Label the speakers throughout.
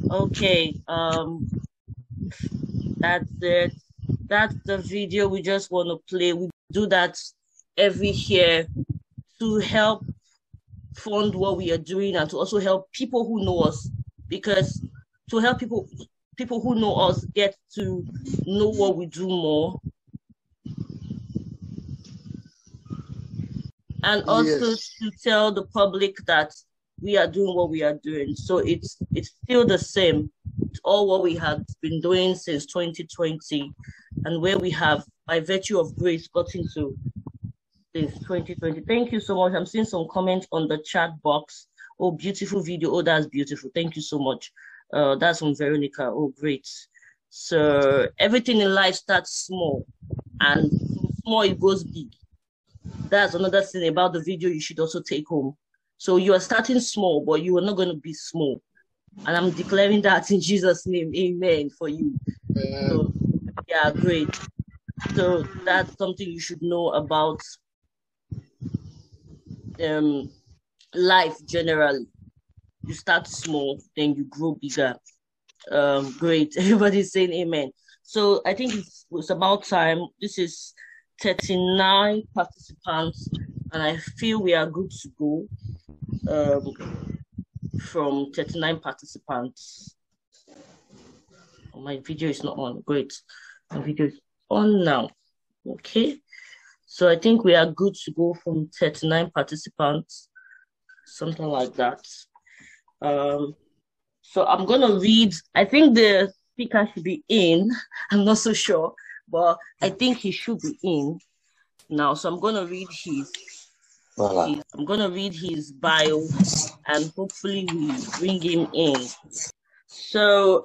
Speaker 1: Okay, that's it. That's the video we just want to play. We do that every year to help fund what we are doing and to also help people who know us, because to help people who know us get to know what we do more, and also to tell the public that we are doing what we are doing. So it's still the same. It's all what we have been doing since 2020, and where we have, by virtue of grace, gotten to this 2020. Thank you so much. I'm seeing some comments on the chat box. Oh, beautiful video. Oh, that's beautiful. Thank you so much. That's from Veronica. Oh, great. So everything in life starts small, and from small it goes big. That's another thing about the video you should also take home. So you are starting small, but you are not going to be small. And I'm declaring that in Jesus' name. Amen for you. So, yeah, great. So that's something you should know about life generally. You start small, then you grow bigger. Great. Everybody's saying amen. So I think it's about time. This is 39 participants, and I feel we are good to go from 39 participants. Oh, my video is not on. Great. My video is on now. Okay. So I think we are good to go from 39 participants, something like that. So I'm going to read, I think the speaker should be in. I'm not so sure, but I think he should be in now. So I'm going to read his bio, and hopefully we bring him in. So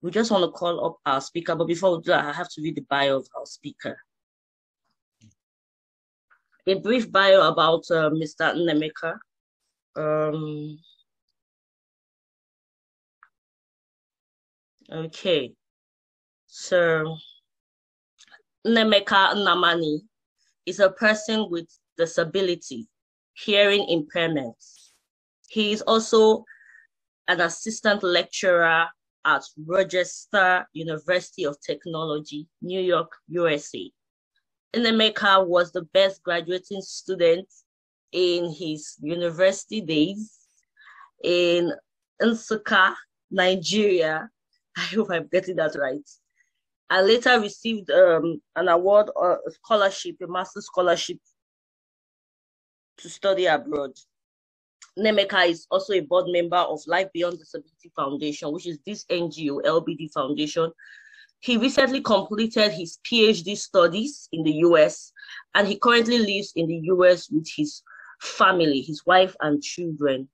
Speaker 1: we just want to call up our speaker, but before we do that, I have to read the bio of our speaker. A brief bio about Mr. Nnaemeka. Okay, so Nnnaemeka Nnamani is a person with disability, hearing impairments. He is also an assistant lecturer at Rochester University of Technology, New York, USA. Nnnaemeka was the best graduating student in his university days in Nsukka, Nigeria. I hope I'm getting that right. And later received an award or a scholarship, a master's scholarship to study abroad. Nnnaemeka is also a board member of Life Beyond Disability Foundation, which is this NGO, LBD Foundation. He recently completed his PhD studies in the US, and he currently lives in the US with his family, his wife and children.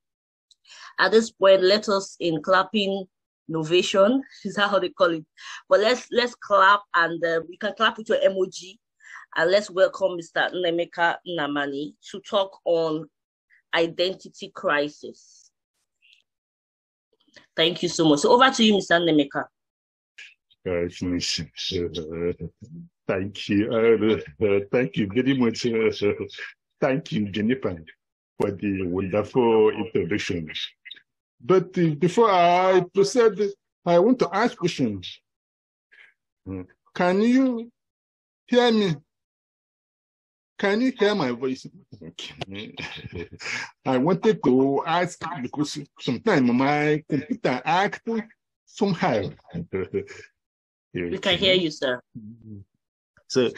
Speaker 1: At this point, let us, in clapping novation, is that how they call it? But let's clap, and we can clap with your emoji, and let's welcome Mr. Nnnaemeka Nnamani to talk on identity crisis. Thank you so much. So over to you, Mr. Nnnaemeka.
Speaker 2: Thank you. Thank you very much. Thank you, Jennifer, for the wonderful introduction. But before I proceed, I want to ask questions. Can you hear me? Can you hear my voice? Okay. I wanted to ask because sometimes my computer acts somehow.
Speaker 1: We can hear you, sir.
Speaker 2: So,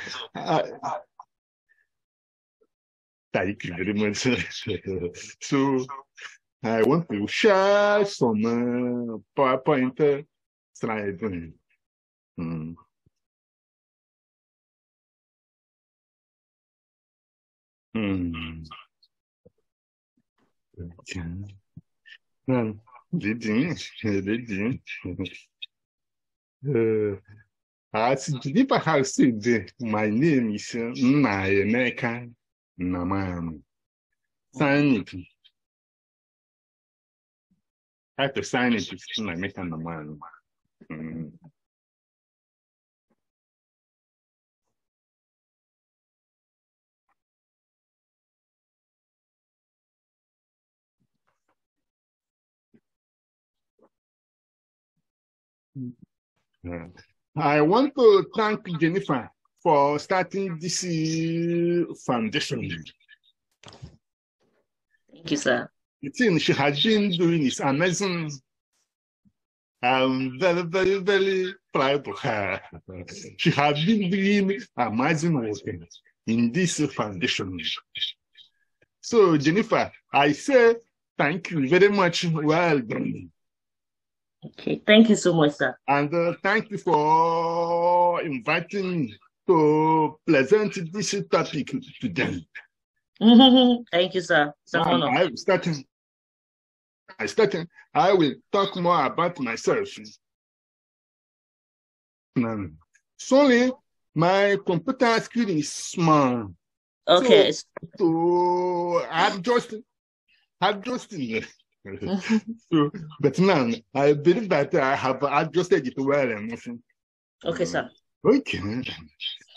Speaker 2: thank you very much. So, I want to share some PowerPoint slide. Okay. Reading. As Jennifer has said, my name is Nnaemeka Nnamani. Sign it. I have to sign it with Nnameka Nnamani. I want to thank Jennifer for starting this foundation.
Speaker 1: Thank you, sir.
Speaker 2: The thing she has been doing is amazing. I'm very, very, very proud of her. She has been doing amazing work in this foundation. So, Jennifer, I say thank you very much. Well done.
Speaker 1: Okay, thank you so much, sir.
Speaker 2: And thank you for inviting me to present this topic today.
Speaker 1: Thank you, sir.
Speaker 2: I will talk more about myself. Sorry, my computer screen is small.
Speaker 1: Okay.
Speaker 2: So adjusting. So, but now I believe that I have adjusted it well enough.
Speaker 1: Okay, sir.
Speaker 2: Okay.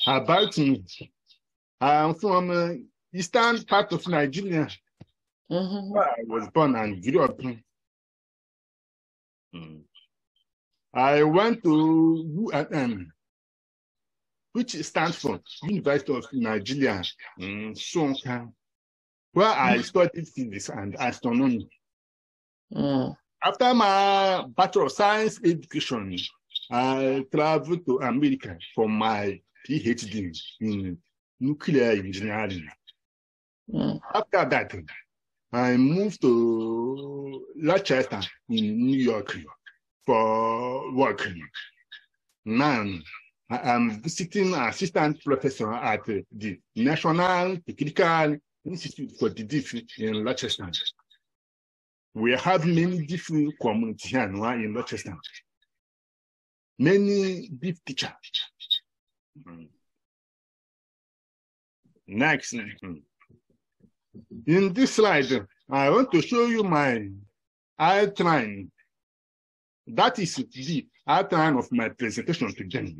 Speaker 2: About me, I'm from eastern part of Nigeria. Where I was born and grew up. I went to UNM, which stands for University of Nigeria, where I studied physics and astronomy. After my Bachelor of Science education, I traveled to America for my PhD in nuclear engineering. After that, I moved to Rochester in New York for work. Now, I am visiting assistant professor at the National Technical Institute for the Deaf in Rochester. We have many different communities here in Rochester. Many deaf teachers. Next. In this slide, I want to show you my outline. That is the outline of my presentation today.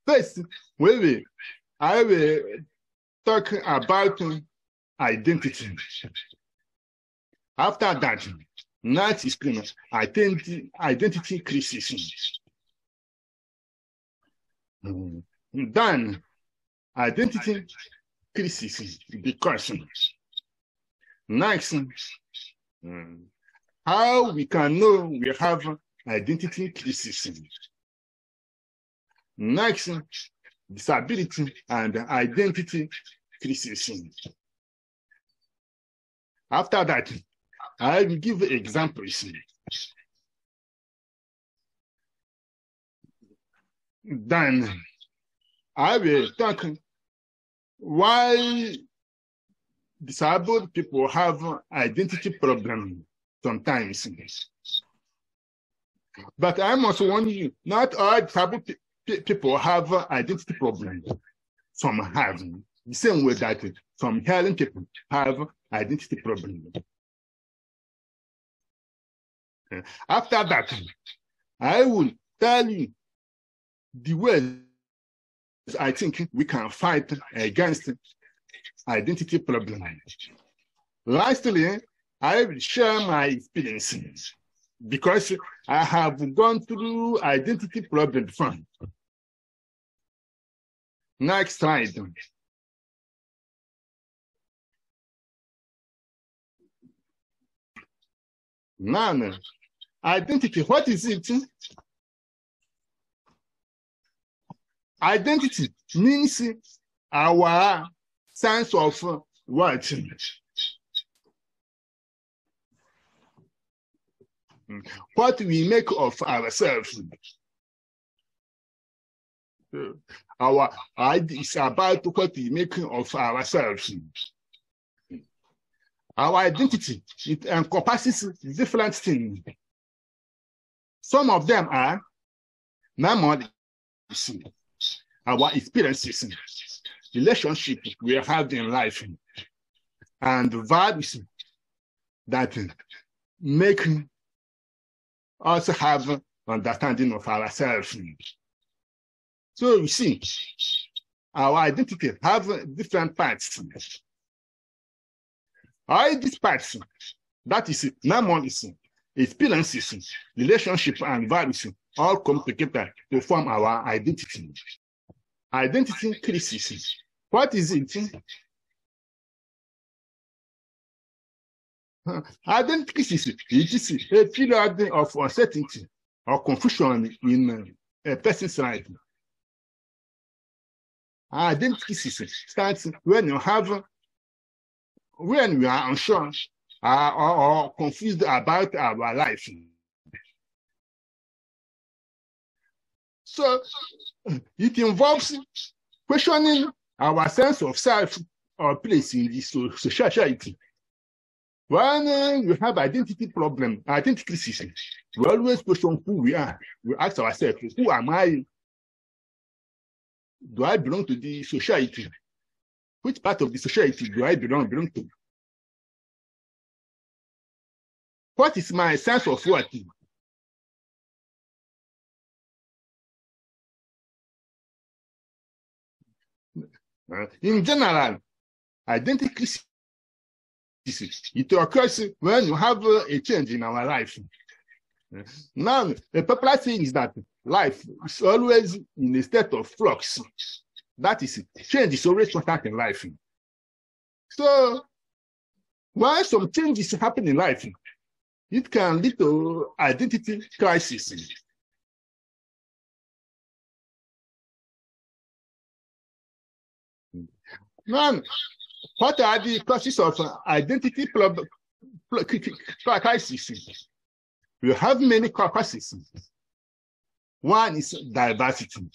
Speaker 2: First, I will talk about identity. After that, next is identity crisis. Then, identity crisis, the question. Next, how we can know we have identity crisis. Next, disability and identity crisis. After that, I will give examples. Then I will talk why disabled people have identity problems sometimes. But I must warn you, not all disabled people have identity problems. Some have, the same way that some hearing people have identity problems. After that, I will tell you the ways I think we can fight against identity problems. Lastly, I will share my experiences because I have gone through identity problem before. Next slide. Now, identity, what is it? Identity means our sense of what? what we make of ourselves. Our idea is about what we make of ourselves. Our identity, it encompasses different things. Some of them are Nnamani, our experiences, relationship we have in life, and values that make us have understanding of ourselves. So you see, our identity have different parts. All these parts, that is Nnamani, experiences, relationship, and values, all come together to form our identity. Identity crisis. What is it? Identity crisis, it is a period of uncertainty or confusion in a person's life. Identity crisis starts when you are unsure or confused about our life. So it involves questioning our sense of self or place in the society. When you have identity problem, identity crisis, we always question who we are. We ask ourselves, who am I? Do I belong to the society? Which part of the society do I belong to? What is my sense of worth? In general, identity crisis, it occurs when you have a change in our life. Now, the popular saying is that life is always in a state of flux. That is, change is always constant in life. So, when some changes happen in life, it can lead to identity crisis. Now, what are the causes of identity crisis? We have many causes. One is diversity.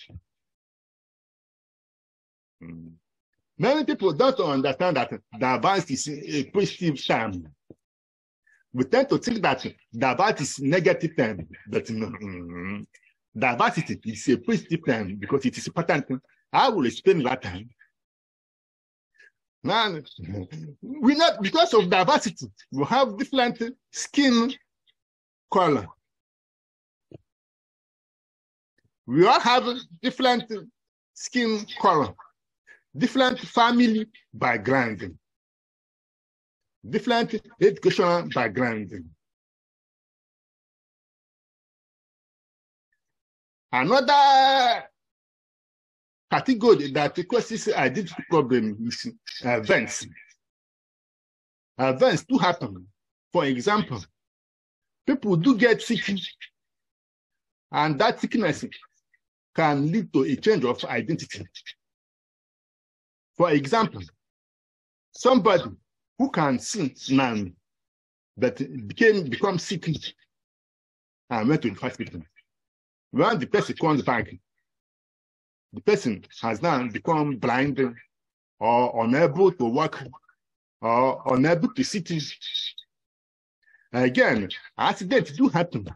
Speaker 2: Many people don't understand that diversity is a positive term. We tend to think that diversity is a negative term, but no. Diversity is a positive term because it is important. I will explain that time. Now, we not because of diversity, we have different skin color. We all have different skin color, different family background, different educational background. Another category that causes identity problem is events. Events do happen. For example, people do get sick, and that sickness can lead to a change of identity. For example, somebody who can sing now but become sick and went to the hospital. When the person comes back, the person has now become blind or unable to walk or unable to sit. Again, accidents do happen.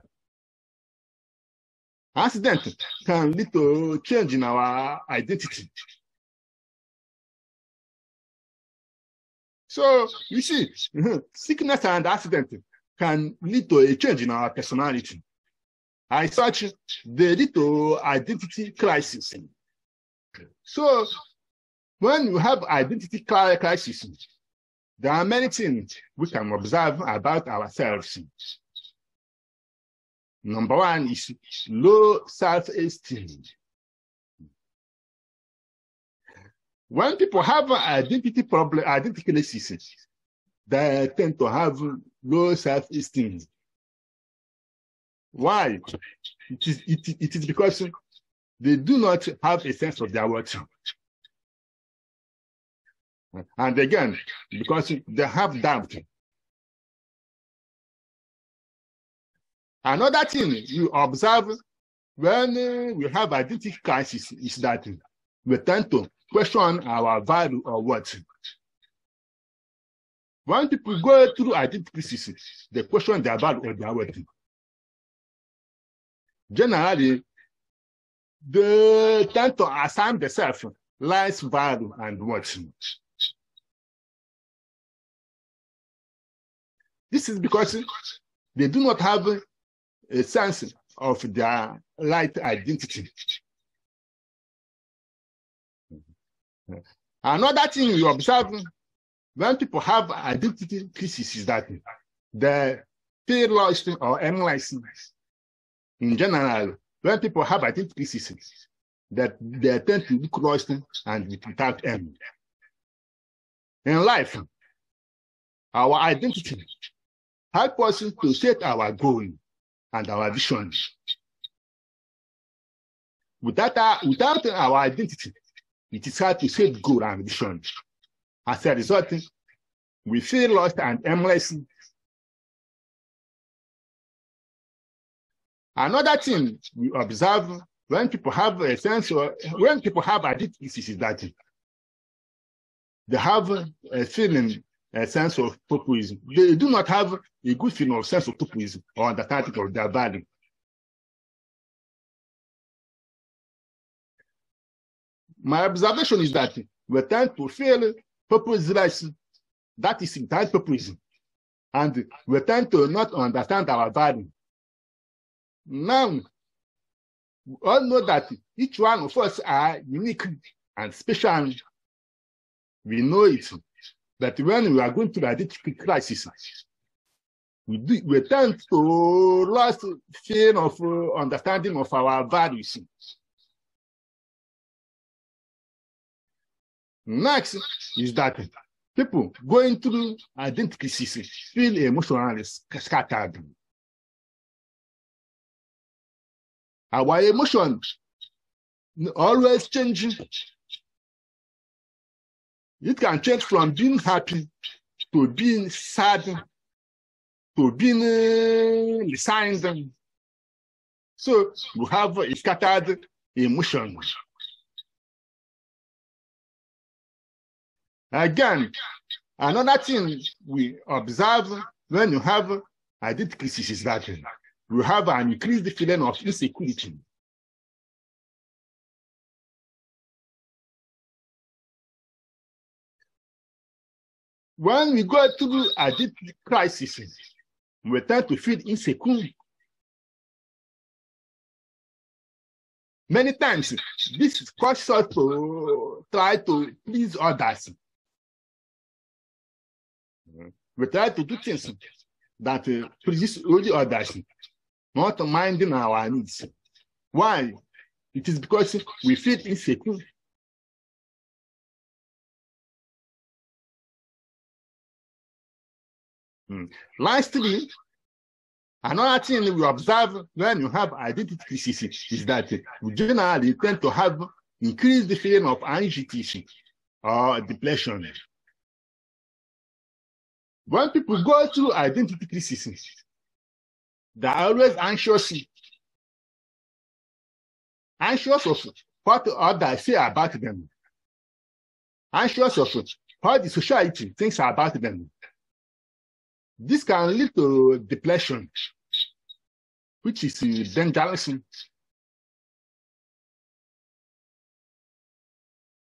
Speaker 2: Accidents can lead to change in our identity. So you see, sickness and accident can lead to a change in our personality. As such, they lead to identity crisis. So when you have identity crisis, there are many things we can observe about ourselves. Number one is low self-esteem. When people have identity problem, identity crisis, they tend to have low self-esteem. Why? It is because they do not have a sense of their worth. And again, because they have doubt. Another thing you observe when we have identity crisis is that we tend to question our value or what. When people go through identity crisis, they question their value or their worth. Generally, they tend to assign themselves less value and what. This is because they do not have a sense of their right identity. Another thing you observe when people have identity crisis is that they feel lost or aimless. In general, when people have identity crisis, that they tend to look lost and without aim. In life, our identity helps us to set our goal and our vision. Without our identity, it is hard to set goal and vision. As a result, we feel lost and aimless. Another thing we observe when people have a sense of, when people have identity is that they have a feeling, a sense of purpose. They do not have a good feeling of sense of purpose or understanding of their value. My observation is that we tend to feel purposeless, that is without purpose, and we tend to not understand our value. Now, we all know that each one of us are unique and special. We know it. But when we are going through the identity crisis, we tend to lose fear of understanding of our values. Next is that people going through identity crisis feel emotionally scattered. Our emotions always change. It can change from being happy to being sad to being resigned. So we have a scattered emotion. Again, another thing we observe when you have identity crisis is that you have an increased feeling of insecurity. When we go through identity crisis, we tend to feel insecure. Many times, this causes us to try to please others. We try to do things that please only others, not minding our needs. Why? It is because we feel insecure. Lastly, another thing we observe when you have identity crisis is that we generally tend to have increased feeling of anxiety or depression. When people go through identity crisis, they are always anxious of what others say about them, anxious of what the society thinks about them. This can lead to depression, which is dangerous.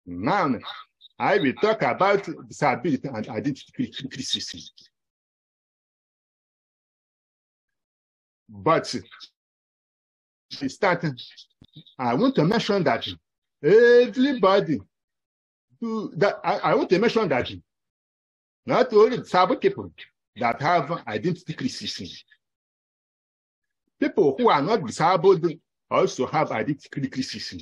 Speaker 2: Now, I will talk about disability and identity crisis. But to start, I want to mention that everybody I want to mention that not only disabled people that have identity crisis. People who are not disabled also have identity crisis.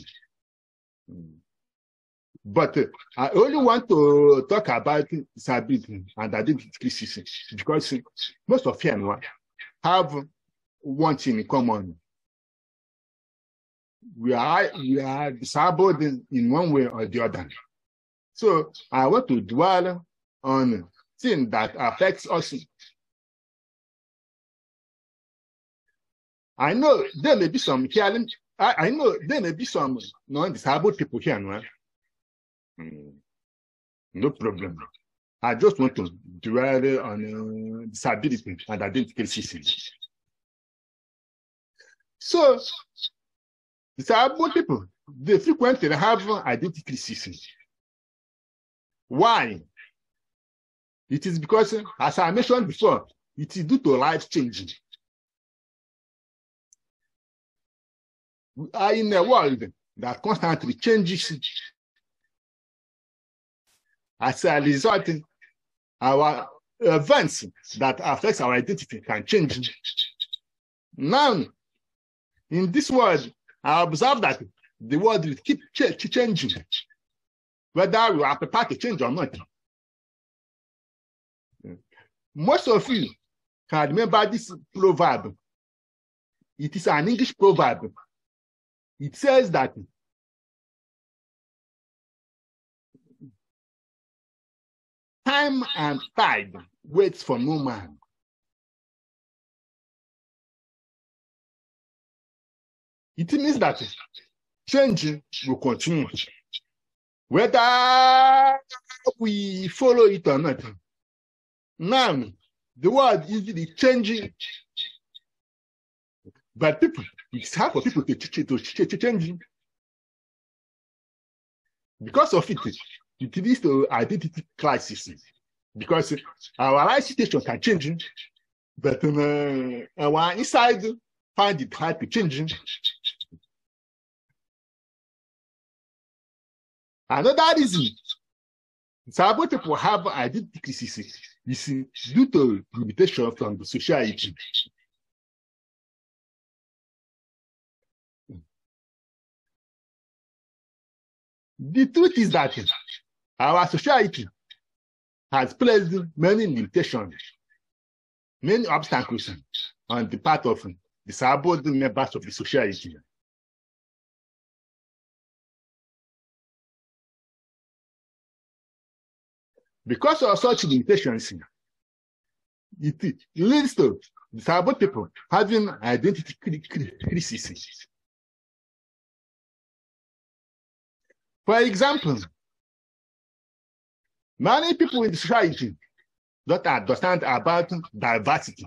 Speaker 2: But I only want to talk about disability and identity crisis because most of them have one thing in common. We are disabled in one way or the other. So I want to dwell on thing that affects us. I know there may be some hearing. I know there may be some non-disabled people here, no? No problem. I just want to dwell on disability and identity systems. So, disabled people, they frequently have identity systems. Why? It is because, as I mentioned before, it is due to life changing. We are in a world that constantly changes. As a result, our events that affect our identity can change. Now, in this world, I observe that the world will keep changing, whether we are prepared to change or not. Most of you can remember this proverb. It is an English proverb. It says that time and tide waits for no man. It means that change will continue, whether we follow it or not. Now, the world is really changing, but people, it's hard for people to change. Because of it, it leads to identity crisis. Because our life situation can change, but our inside find it hard to change. Another reason disabled people have identity crisis is due to limitation from the society. The truth is that our society has placed many limitations, many obstacles on the part of disabled members of the society. Because of such limitations, it leads to disabled people having identity crises. For example, many people in the society don't understand about diversity.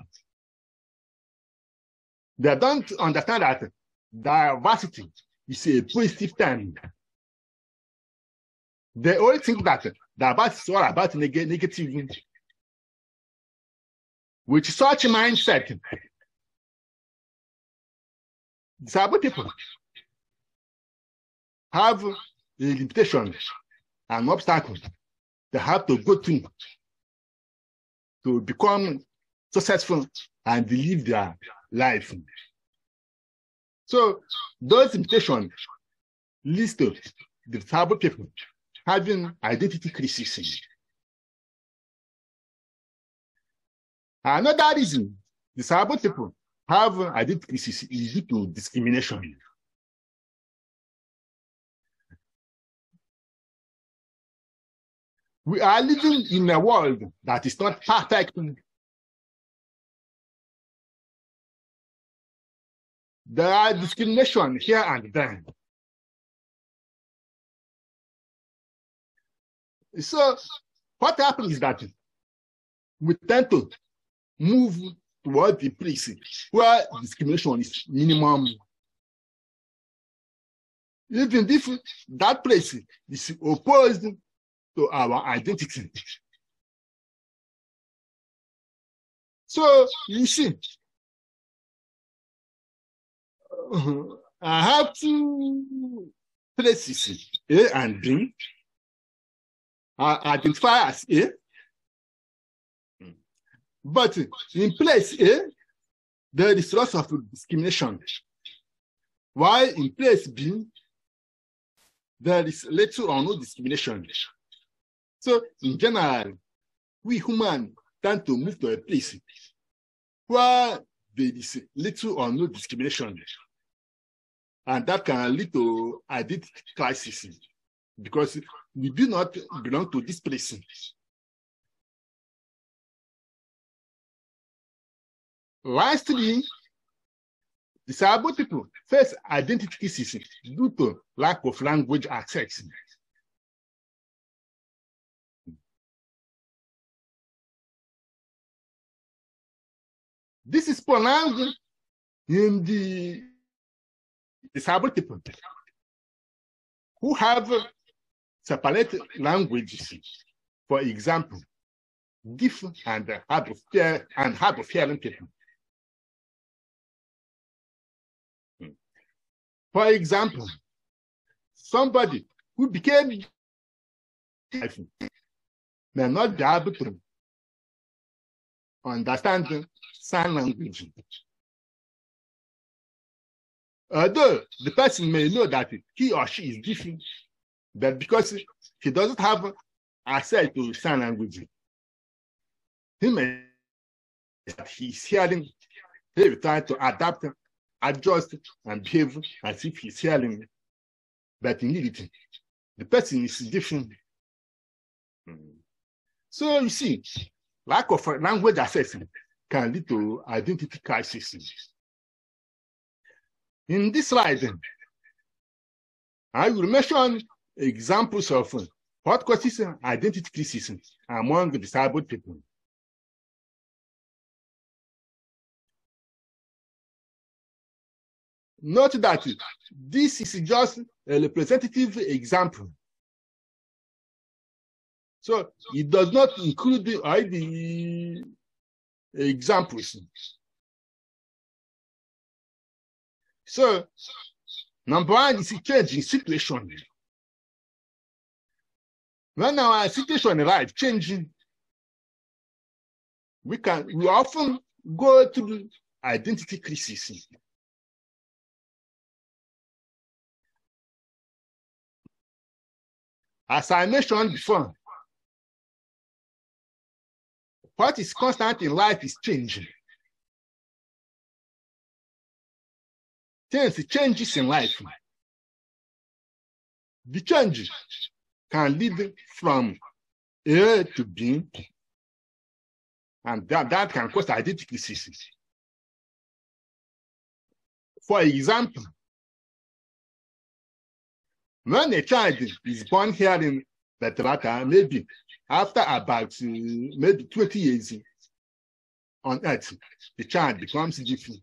Speaker 2: They don't understand that diversity is a positive thing. They only think that diversity is all about negative. With such mindset, disabled people have limitations and obstacles they have to go through to become successful and live their life. So those limitations lead to the disabled people having identity crisis. Another reason disabled people have identity crisis is due to discrimination. We are living in a world that is not perfect. There are discrimination here and there. So what happens is that we tend to move toward the place where discrimination is minimum. Even if that place is opposed to our identity. So you see, I have two places, A and B. I identify as A. But in place A, there is lots of discrimination. While in place B, there is little or no discrimination. So in general, we humans tend to move to a place where there is little or no discrimination. And that can lead to identity crisis because we do not belong to this place. Lastly, disabled people face identity crisis due to lack of language access. This is pronounced in the disabled people who have separate languages. For example, deaf and hard of hearing people. For example, somebody who became deaf may not be able to understand sign language. Although the person may know that he or she is different, but because he doesn't have access to sign language, he may he's hearing, he will try to adapt, adjust, and behave as if he's hearing, but in reality, the person is different. So you see, lack of language access can lead to identity crisis. In this slide, I will mention examples of what causes identity crisis among disabled people. Note that this is just a representative example. So it does not include the examples. So number one is a change in situation. When our situation in life changing, we often go to the identity crisis. As I mentioned before, what is constant in life is changing. Changes in life. The change can lead from A to B, and that can cause identity crisis. For example, when a child is born here in Betrata, maybe after about maybe 20 years on Earth, the child becomes different.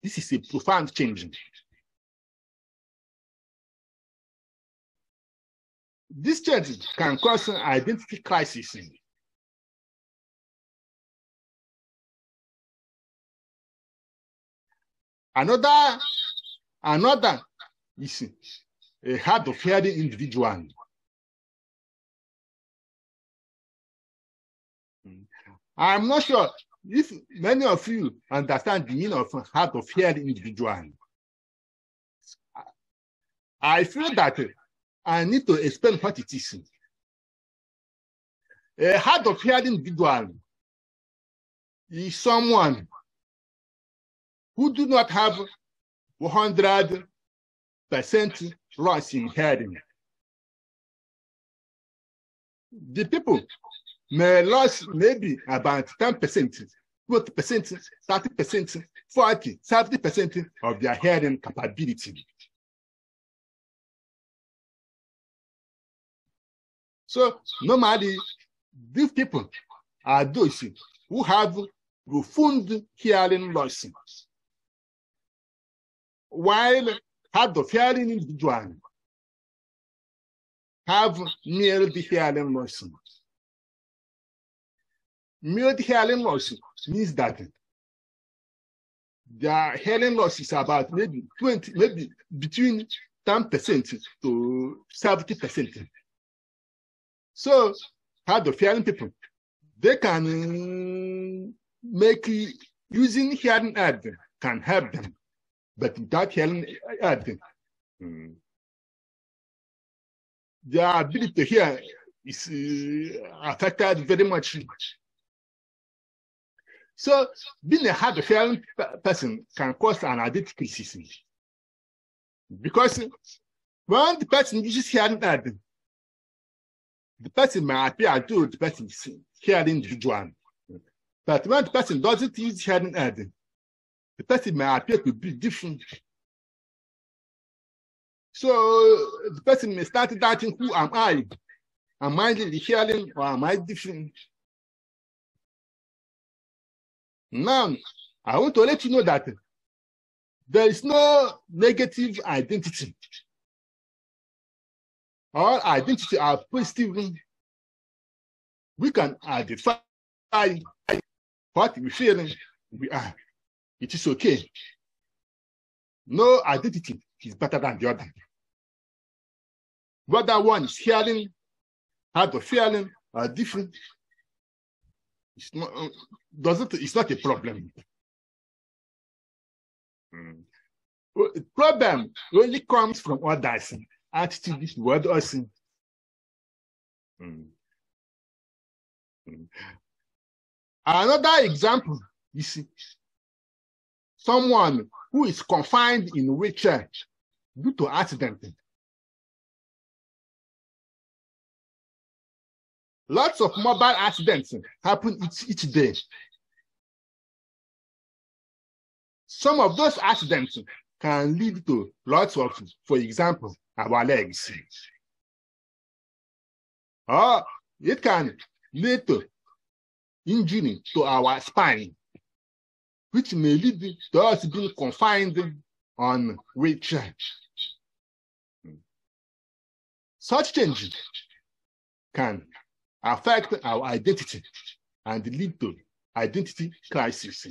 Speaker 2: This is a profound change. This change can cause an identity crisis. Another is a hard of hearing individual. I'm not sure if many of you understand the meaning of hard of hearing individual. I feel that I need to explain what it is. A hard of hearing individual is someone who do not have 100% loss in hearing. The people may lose maybe about 10%, 20%, 30%, 40%, 70% of their hearing capability. So normally, these people are those who have profound hearing loss, while hard of hearing individuals have mild hearing loss. Mild hearing loss means that their hearing loss is about maybe between 10% to 70%. So hard of hearing people, they can make using hearing aid can help them, but without hearing aid, their ability to hear is affected very much. So being a hard of hearing person can cause an identity crisis, because when the person uses hearing aid, the person may appear to the person is hearing individual, but when the person doesn't use hearing aid, the person may appear to be different. So the person may start doubting, who am I? Am I really hearing or am I different? Now, I want to let you know that there is no negative identity. All identity are positive. We can identify what we feel we are. It is okay. No identity is better than the other. Whether one is hearing, how to feeling are different. It's not a problem. The problem only comes from others. Attitude toward us. Another example is someone who is confined in a wheelchair due to accident. Lots of mobile accidents happen each day. Some of those accidents can lead to lots of, for example, our legs. Or it can lead to injury to our spine, which may lead to us being confined on wheelchair. Such changes can affect our identity and lead to identity crisis.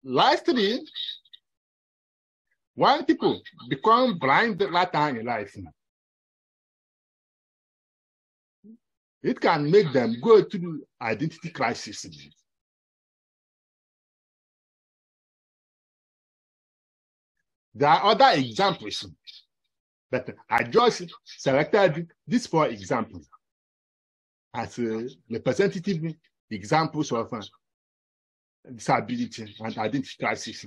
Speaker 2: Lastly, when people become blind later in life, it can make them go through identity crisis. There are other examples, but I just selected these 4 examples as representative examples of disability and identity crisis.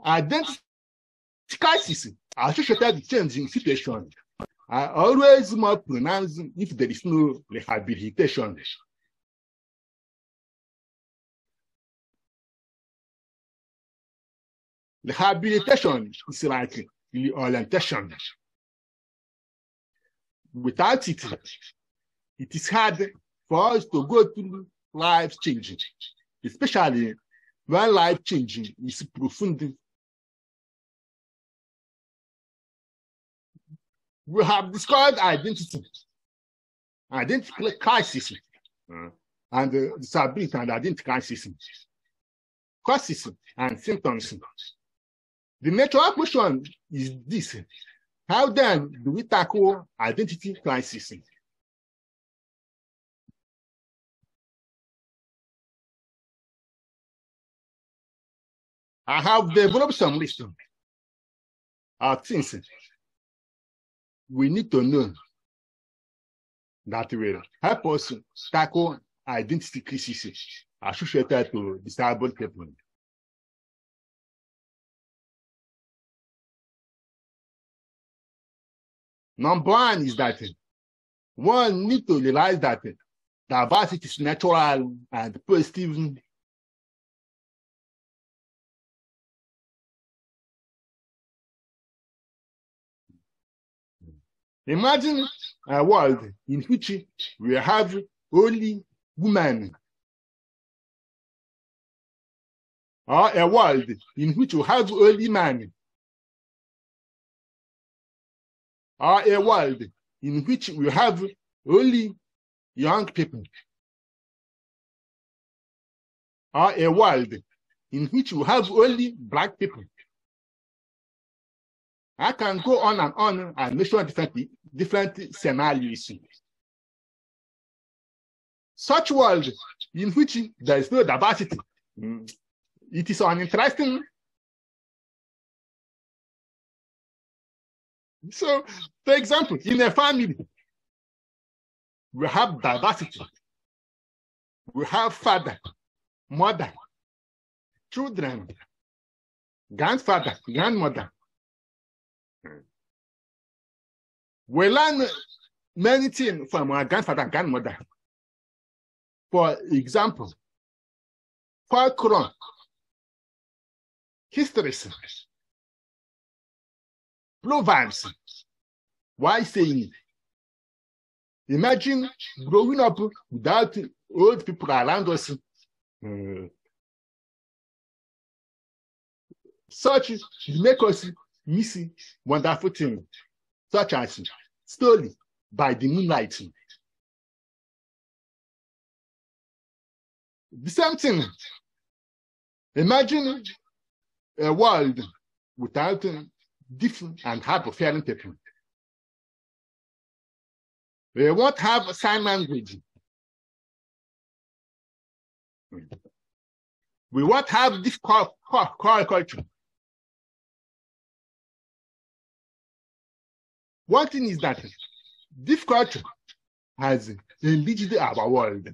Speaker 2: Identity crisis associated with change in situation are always more pronounced if there is no rehabilitation. Rehabilitation is like reorientation. Without it, it is hard for us to go through life changing, especially when life changing is profound. We have discovered identity crisis, and disability and identity crisis, causes and symptoms. The natural question is this: how then do we tackle identity crisis? I have developed some list of things we need to know that will help us tackle identity crises associated to disabled people. Number 1 is that one needs to realize that diversity is natural and positive. Imagine a world in which we have only women, or a world in which we have only men, or a world in which we have only young people, or a world in which we have only Black people. I can go on and mention different scenarios. Such world in which there is no diversity, it is uninteresting. So, for example, in a family, we have diversity. We have father, mother, children, grandfather, grandmother. We learn many things from our grandfather and grandmother. For example, folklore, histories, proverbs. Why saying it? Imagine growing up without old people around us. Such make us miss wonderful things, such as story by the moonlight. The same thing. Imagine a world without different and hard of hearing people. We won't have sign language. We won't have this culture. One thing is that this culture has enriched our world.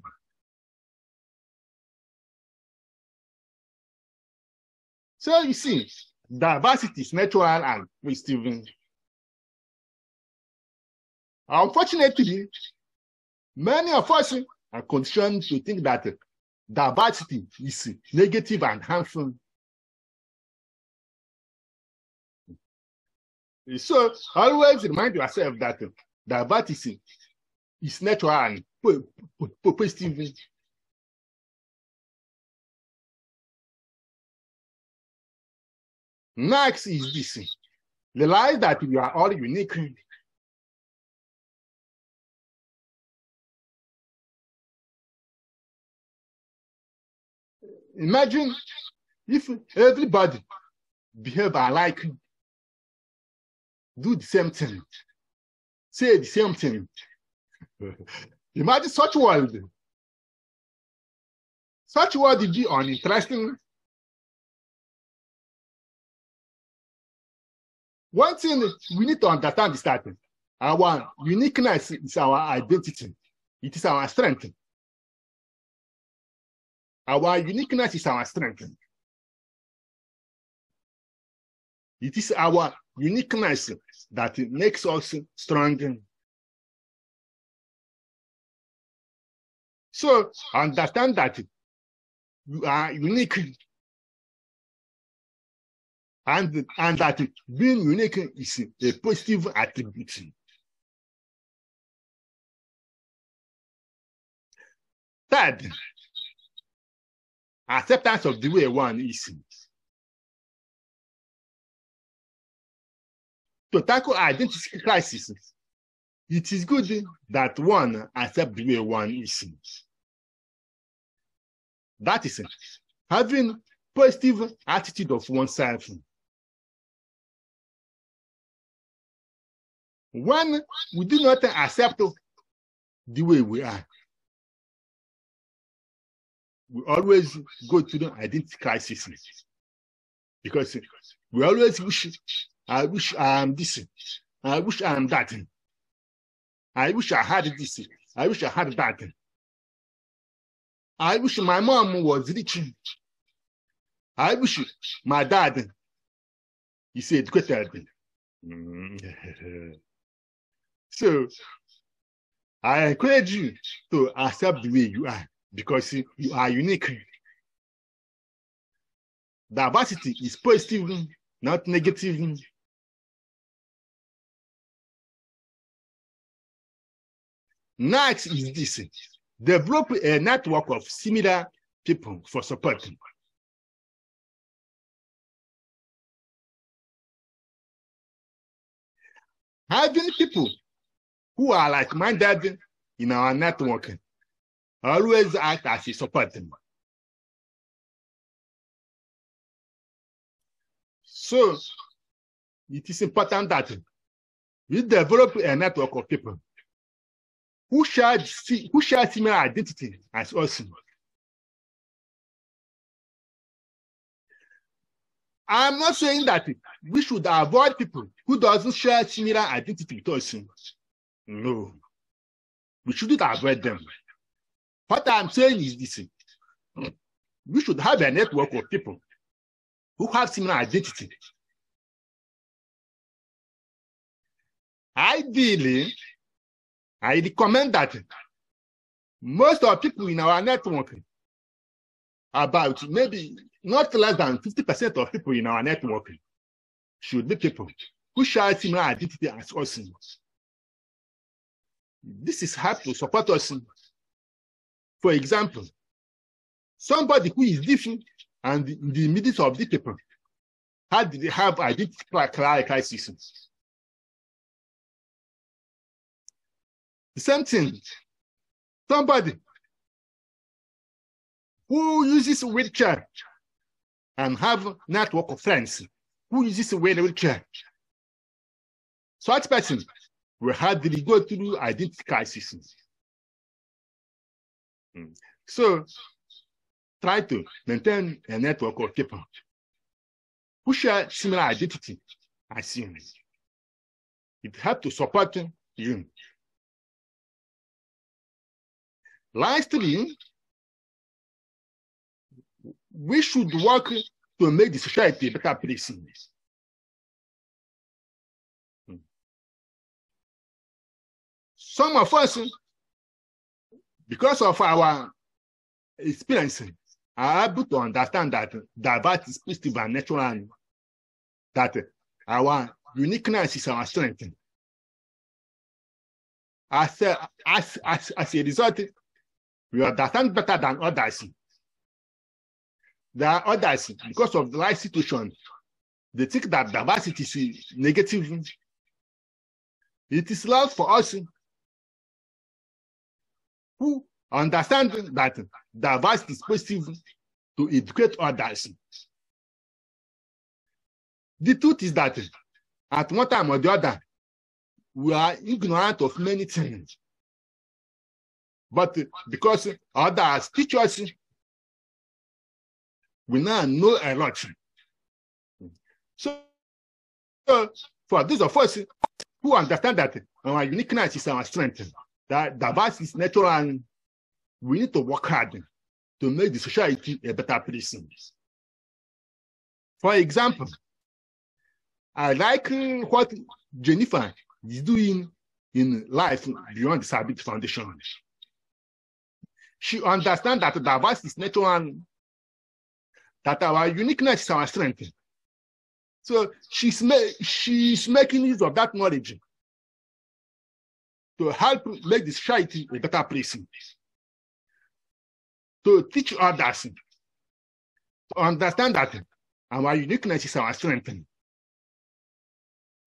Speaker 2: So you see, diversity is natural and receiving. Unfortunately, many of us are conditioned to think that diversity is negative and harmful. So always remind yourself that diversity is natural and positive. Next is this. Realize that you are all unique. Imagine if everybody behave alike, do the same thing, say the same thing. Imagine such world. Such world would be uninteresting. One thing we need to understand is that our uniqueness is our identity. It is our strength. Our uniqueness is our strength. It is our uniqueness that makes us strong. So understand that you are unique, and that being unique is a positive attribute. Third, acceptance of the way one is. To tackle identity crisis, it is good that one accepts the way one is. That is having positive attitude of oneself. When we do not accept the way we are, we always go to the identity crisis, because we always wish, I wish I am this, I wish I am that, I wish I had this, I wish I had that, I wish my mom was rich, I wish my dad is educated. So I encourage you to accept the way you are, because you are unique. Diversity is positive, not negative. Next is this. Develop a network of similar people for support. Having people who are like-minded in our network always act as a support. So it is important that we develop a network of people who share similar identity as us. I'm not saying that we should avoid people who doesn't share similar identity with us. No, we shouldn't avoid them. What I'm saying is this: we should have a network of people who have similar identity. Ideally, I recommend that most of people in our network, about maybe not less than 50% of people in our network, should be people who share similar identity as us. This is how to support us. For example, somebody who is different and in the middle of the people, how did they have identity crisis? The same thing, somebody who uses a wheelchair and have a network of friends who uses a wheelchair. Such person will hardly go through identity crisis. So try to maintain a network of people who share similar identity as you. It helps to support you. Lastly, we should work to make the society a better place. Some of us, because of our experience, are able to understand that diversity is positive and natural, that our uniqueness is our strength. As a result, we understand better than others. There are others, because of the life situation, they think that diversity is negative. It is love for us who understand that diversity is positive to educate others. The truth is that at one time or the other, we are ignorant of many things. But because others teach us, we now know a lot. So for those of us who understand that our uniqueness is our strength, that diversity is natural, and we need to work hard to make the society a better place. For example, I like what Jennifer is doing in Life Beyond Disability Foundation. She understands that diversity is natural, that our uniqueness is our strength. So she's making use of that knowledge to help make the society a better place, to teach others to understand that our uniqueness is our strength,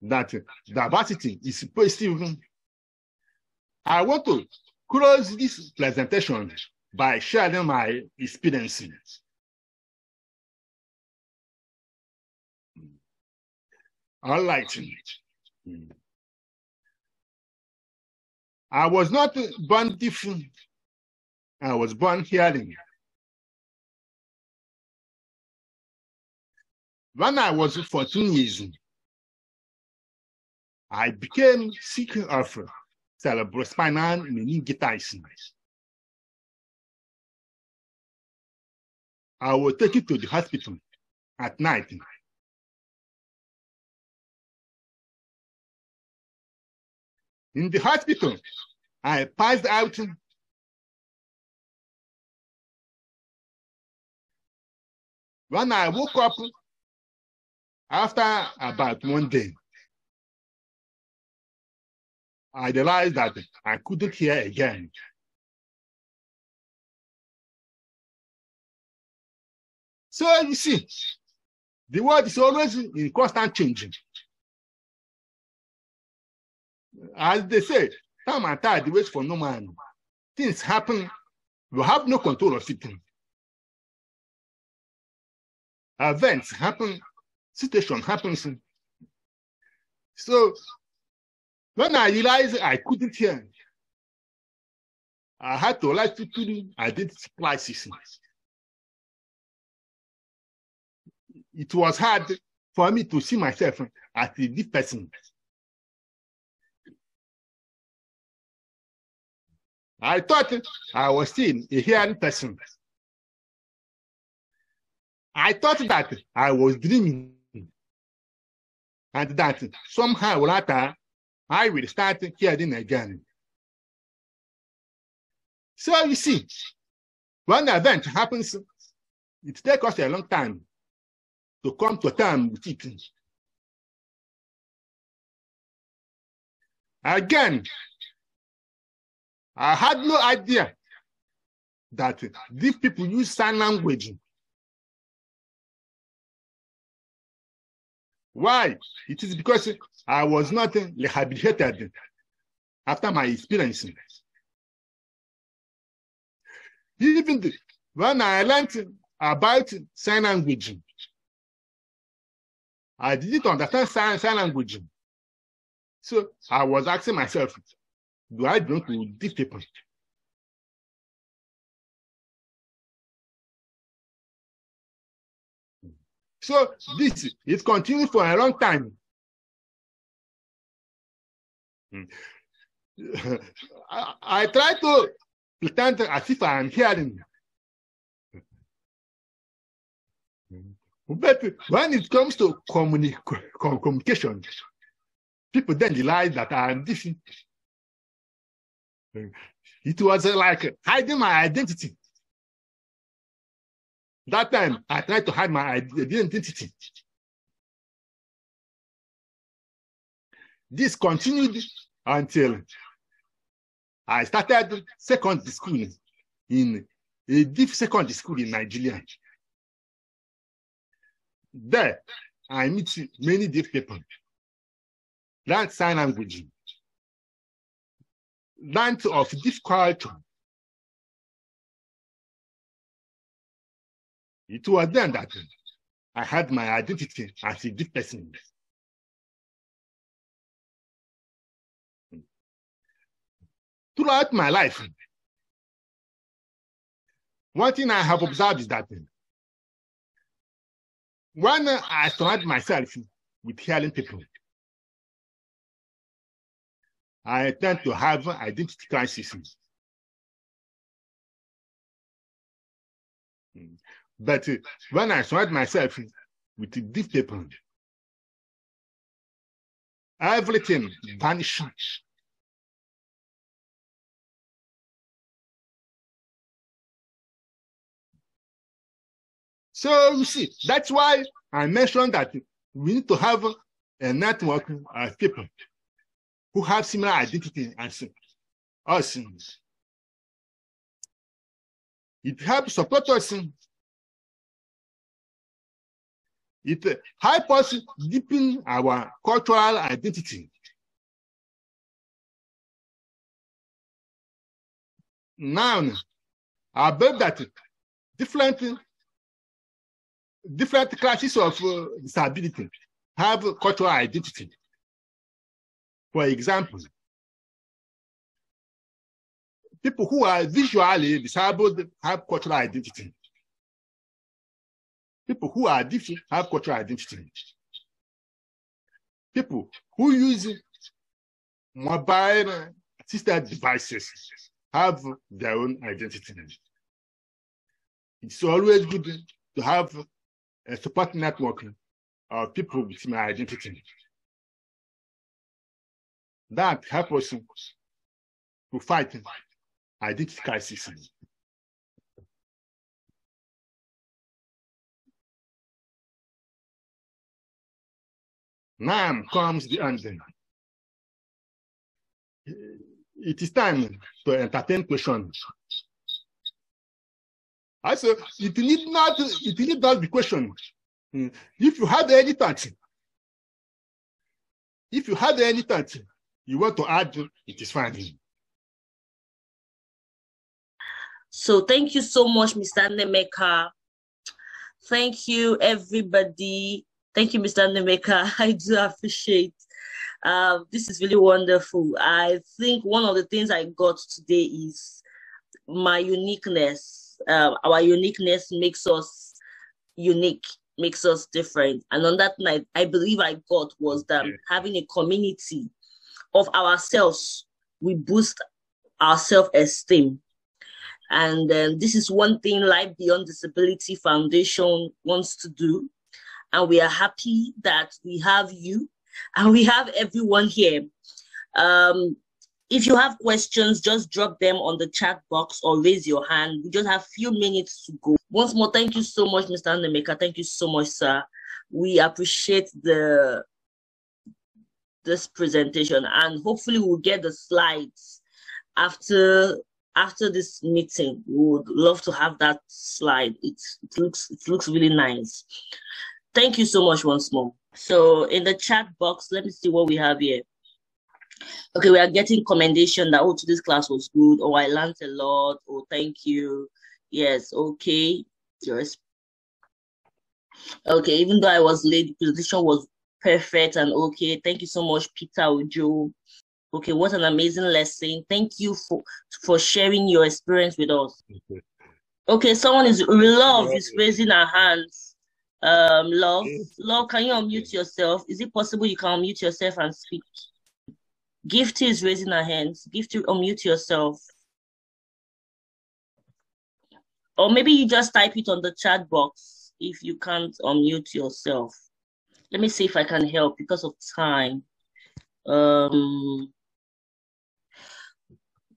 Speaker 2: that diversity is positive. I want to close this presentation by sharing my experiences. All right. I was not born deaf. I was born hearing. When I was 14 years, I became sick of cerebrospinal meningitis. I was taken to the hospital at night. In the hospital, I passed out. When I woke up, after about 1 day, I realized that I couldn't hear again. So you see, the world is always in constant changing. As they say, time and tide waits for no man. Things happen, you have no control of it. Events happen, situation happens. So when I realized I couldn't hear, I had to like to do identity crisis. It was hard for me to see myself as a deaf person. I thought I was still a hearing person. I thought that I was dreaming, and that somehow or other I will start hearing again. So you see, when the event happens, it takes us a long time to come to terms with it. Again, I had no idea that these people use sign language. Why? It is because I was not rehabilitated after my experience. Even when I learned about sign language, I didn't understand sign language. So I was asking myself, do I belong to these people? So this is continuing for a long time. I try to pretend as if I am hearing. But when it comes to communication, people then realize that I am different. It was like hiding my identity. That time, I tried to hide my identity. This continued until I started secondary school in a deep secondary school in Nigeria. There, I meet many deaf people. Learn sign language. Learn of deaf culture. It was then that I had my identity as a deaf person. Throughout my life, one thing I have observed is that when I surround myself with hearing people, I tend to have identity crisis. But when I surround myself with deaf people, everything vanishes. So you see, that's why I mentioned that we need to have a network of people who have similar identity as us. It helps support us. It helps us deepen our cultural identity. Now, I believe that different classes of disability have cultural identity. For example, people who are visually disabled have cultural identity. People who are deaf have cultural identity. People who use mobile assisted devices have their own identity. It's always good to have a support network of people with similar identity. That helps us to fight identity crisis. Now comes the end. It is time to entertain questions. Also, it need not be questioned. If you have any thought, you want to add, it is fine.
Speaker 1: So thank you so much, Mr. Nnameka. Thank you, everybody. Thank you, Mr. Nnameka. I do appreciate. This is really wonderful. I think one of the things I got today is my uniqueness. Our uniqueness makes us unique, makes us different. And on that night, I believe I got was that having a community of ourselves, we boost our self-esteem. And this is one thing Life Beyond Disability Foundation wants to do. And we are happy that we have you and we have everyone here. If you have questions, just drop them on the chat box or raise your hand. We just have a few minutes to go. Once more, thank you so much, Mr. Nnameka. Thank you so much, sir. We appreciate this presentation, and hopefully we'll get the slides after this meeting. We would love to have that slide. It looks really nice. Thank you so much once more. So in the chat box, let me see what we have here. Okay, we are getting commendation that, oh, today's class was good. Oh, I learned a lot. Oh, thank you. Yes, okay. Yes. Okay, even though I was late, the presentation was perfect and okay. Thank you so much, Peter Ojo. Okay, what an amazing lesson. Thank you for sharing your experience with us. Okay, someone is raising her hands. Love, can you unmute yourself? Is it possible you can unmute yourself and speak? Gifty is raising her hands. Gifty, unmute yourself. Or maybe you just type it on the chat box if you can't unmute yourself. Let me see if I can help because of time.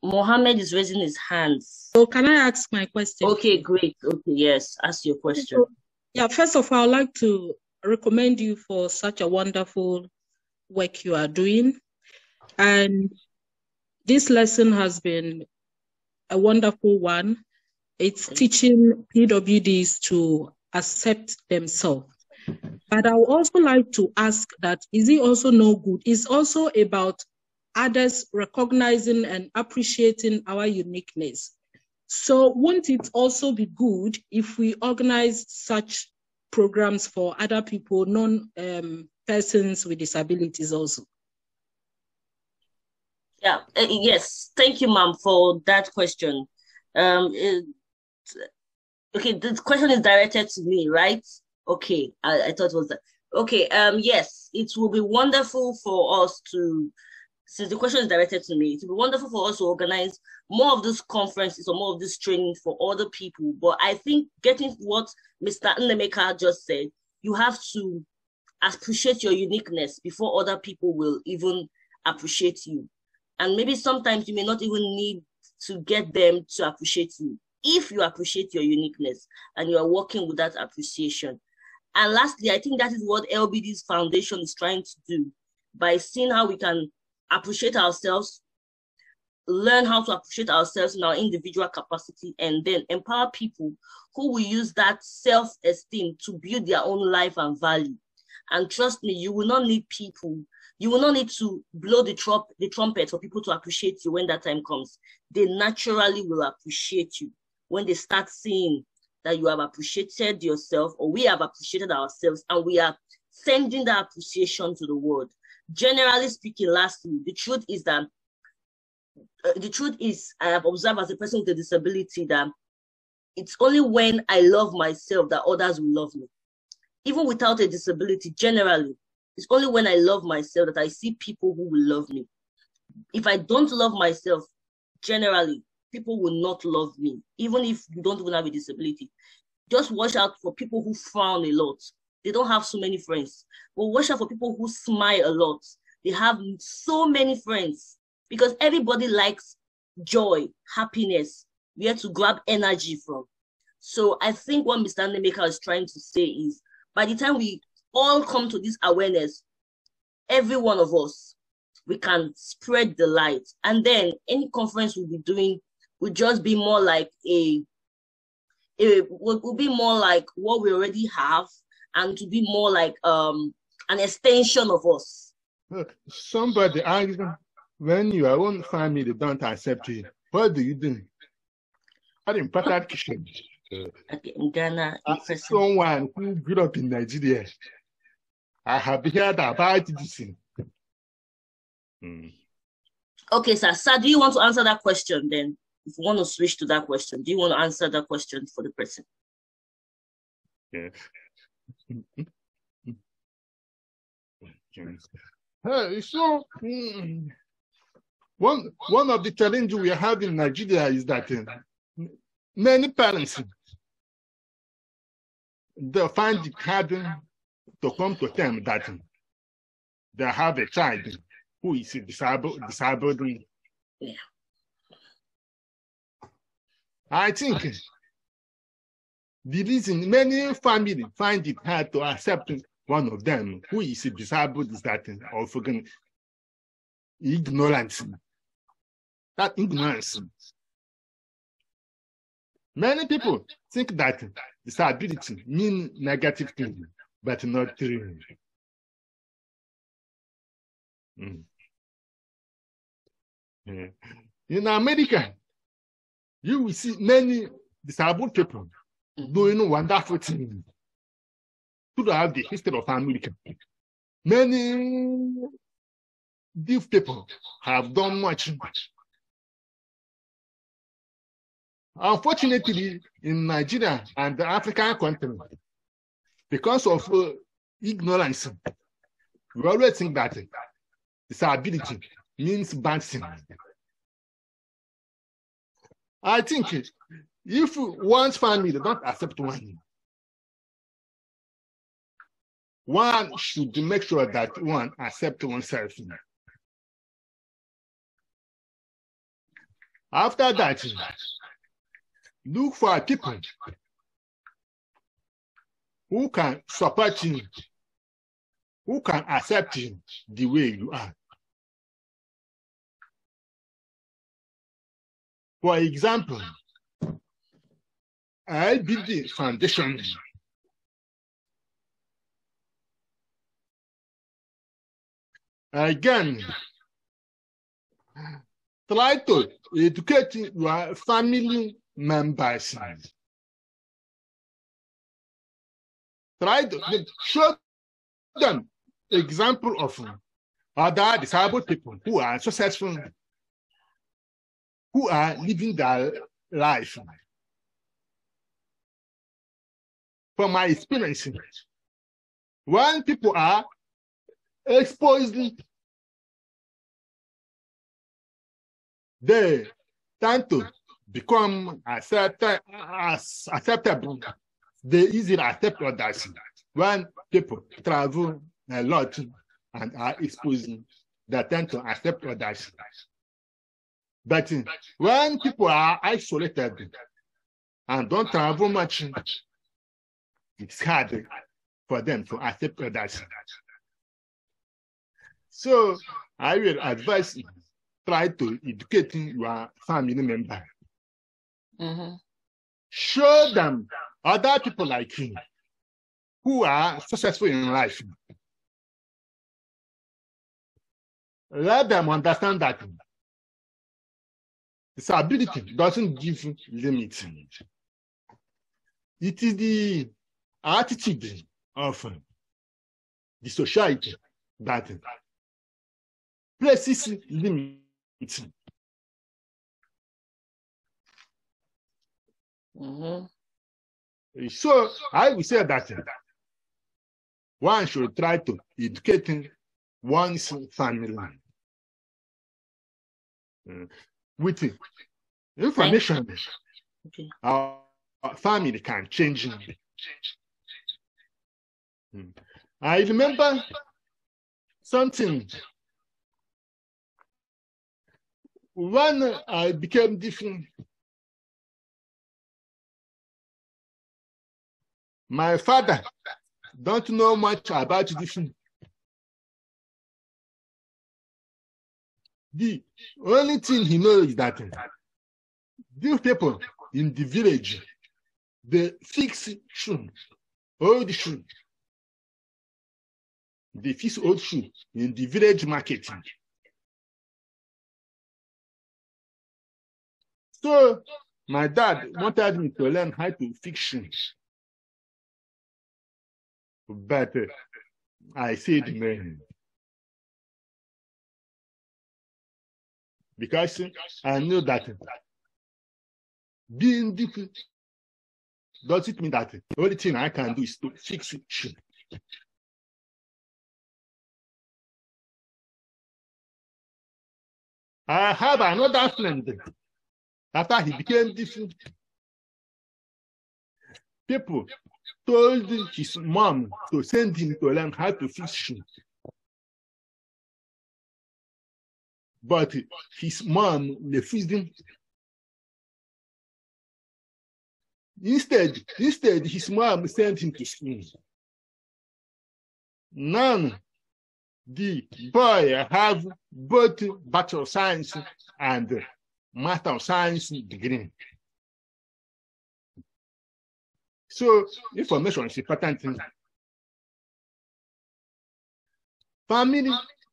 Speaker 1: Mohammed is raising his hands.
Speaker 3: So can I ask my question?
Speaker 1: Okay, great. Okay, yes, ask your question.
Speaker 3: Yeah, first of all, I'd like to recommend you for such a wonderful work you are doing. And this lesson has been a wonderful one. It's teaching PWDs to accept themselves. But I would also like to ask that, is it also no good? It's also about others recognizing and appreciating our uniqueness. So won't it also be good if we organize such programs for other people, persons with disabilities also?
Speaker 1: Yeah, yes. Thank you, ma'am, for that question. Okay, the question is directed to me, right? Okay, I thought it was that. Okay, yes, it will be wonderful for us to, since the question is directed to me, it will be wonderful for us to organize more of these conferences or more of this training for other people. But I think getting what Mr. Nnaemeka just said, you have to appreciate your uniqueness before other people will even appreciate you. And maybe sometimes you may not even need to get them to appreciate you if you appreciate your uniqueness and you are working with that appreciation. And lastly, I think that is what LBD's foundation is trying to do by seeing how we can appreciate ourselves, learn how to appreciate ourselves in our individual capacity, and then empower people who will use that self-esteem to build their own life and value. And trust me, you will not need people. You will not need to blow the trumpet for people to appreciate you when that time comes. They naturally will appreciate you when they start seeing that you have appreciated yourself, or we have appreciated ourselves, and we are sending that appreciation to the world. Generally speaking, lastly, the truth is, I have observed as a person with a disability that it's only when I love myself that others will love me. Even without a disability, generally, it's only when I love myself that I see people who will love me. If I don't love myself, generally, people will not love me, even if you don't even have a disability. Just watch out for people who frown a lot. They don't have so many friends. But watch out for people who smile a lot. They have so many friends, because everybody likes joy, happiness, where to grab energy from. So I think what Mr. Nnaemeka is trying to say is, by the time we all come to this awareness, every one of us, we can spread the light. And then any conference we'll be doing will just be more like will be more like what we already have, and to be more like an extension of us.
Speaker 2: Somebody asked, when your own family don't accept you, what do you do? An important question.
Speaker 1: In Ghana,
Speaker 2: as someone who grew up in Nigeria, I have heard about this.
Speaker 1: Okay, sir. Sir, do you want to answer that question then? If you want to switch to that question, do you want to answer that question for the person?
Speaker 2: Yeah. So, one of the challenges we have in Nigeria is that many parents, they find it hard to come to terms that they have a child who is disabled.
Speaker 1: Yeah.
Speaker 2: I think the reason many families find it hard to accept one of them who is disabled is that of ignorance. That ignorance. Many people think that disability means negative things, but not true. Yeah. In America, you will see many disabled people doing wonderful things throughout the history of America. Many deaf people have done much. Unfortunately, in Nigeria and the African continent, because of ignorance, we always think that disability means bad thing. I think if one's family does not accept one should make sure that one accepts oneself. After that, look for people who can support you, who can accept you the way you are. For example, LBD Foundation again try to educate your family members. Try to show them example of other disabled people who are successful, who are living their life. From my experience, when people are exposed, they tend to become acceptable. They easily accept others. When people travel a lot and are exposed, they tend to accept others. But when people are isolated and don't travel much, it's hard for them to accept others. So I will advise you, try to educate your family member. Show them other people like you who are successful in life. Let them understand that disability doesn't give limits. It is the attitude of the society that places limits. So I will say that one should try to educate one's family with information.
Speaker 1: Okay.
Speaker 2: Our family can change. I remember something when I became different. My father don't know much about different. The only thing he knows is that these people in the village, they fix shoes, old shoes. They fix old shoes in the village market. So my dad wanted me to learn how to fix shoes. But I said no. Because I knew that being different doesn't mean that the only thing I can do is to fix shoes. I have another friend. After he became different, people told his mom to send him to learn how to fix shoes. but his mom refused him. Instead, his mom sent him to school. Now, the boy have both Bachelor of Science and Master of Science degree. So, information is important. Family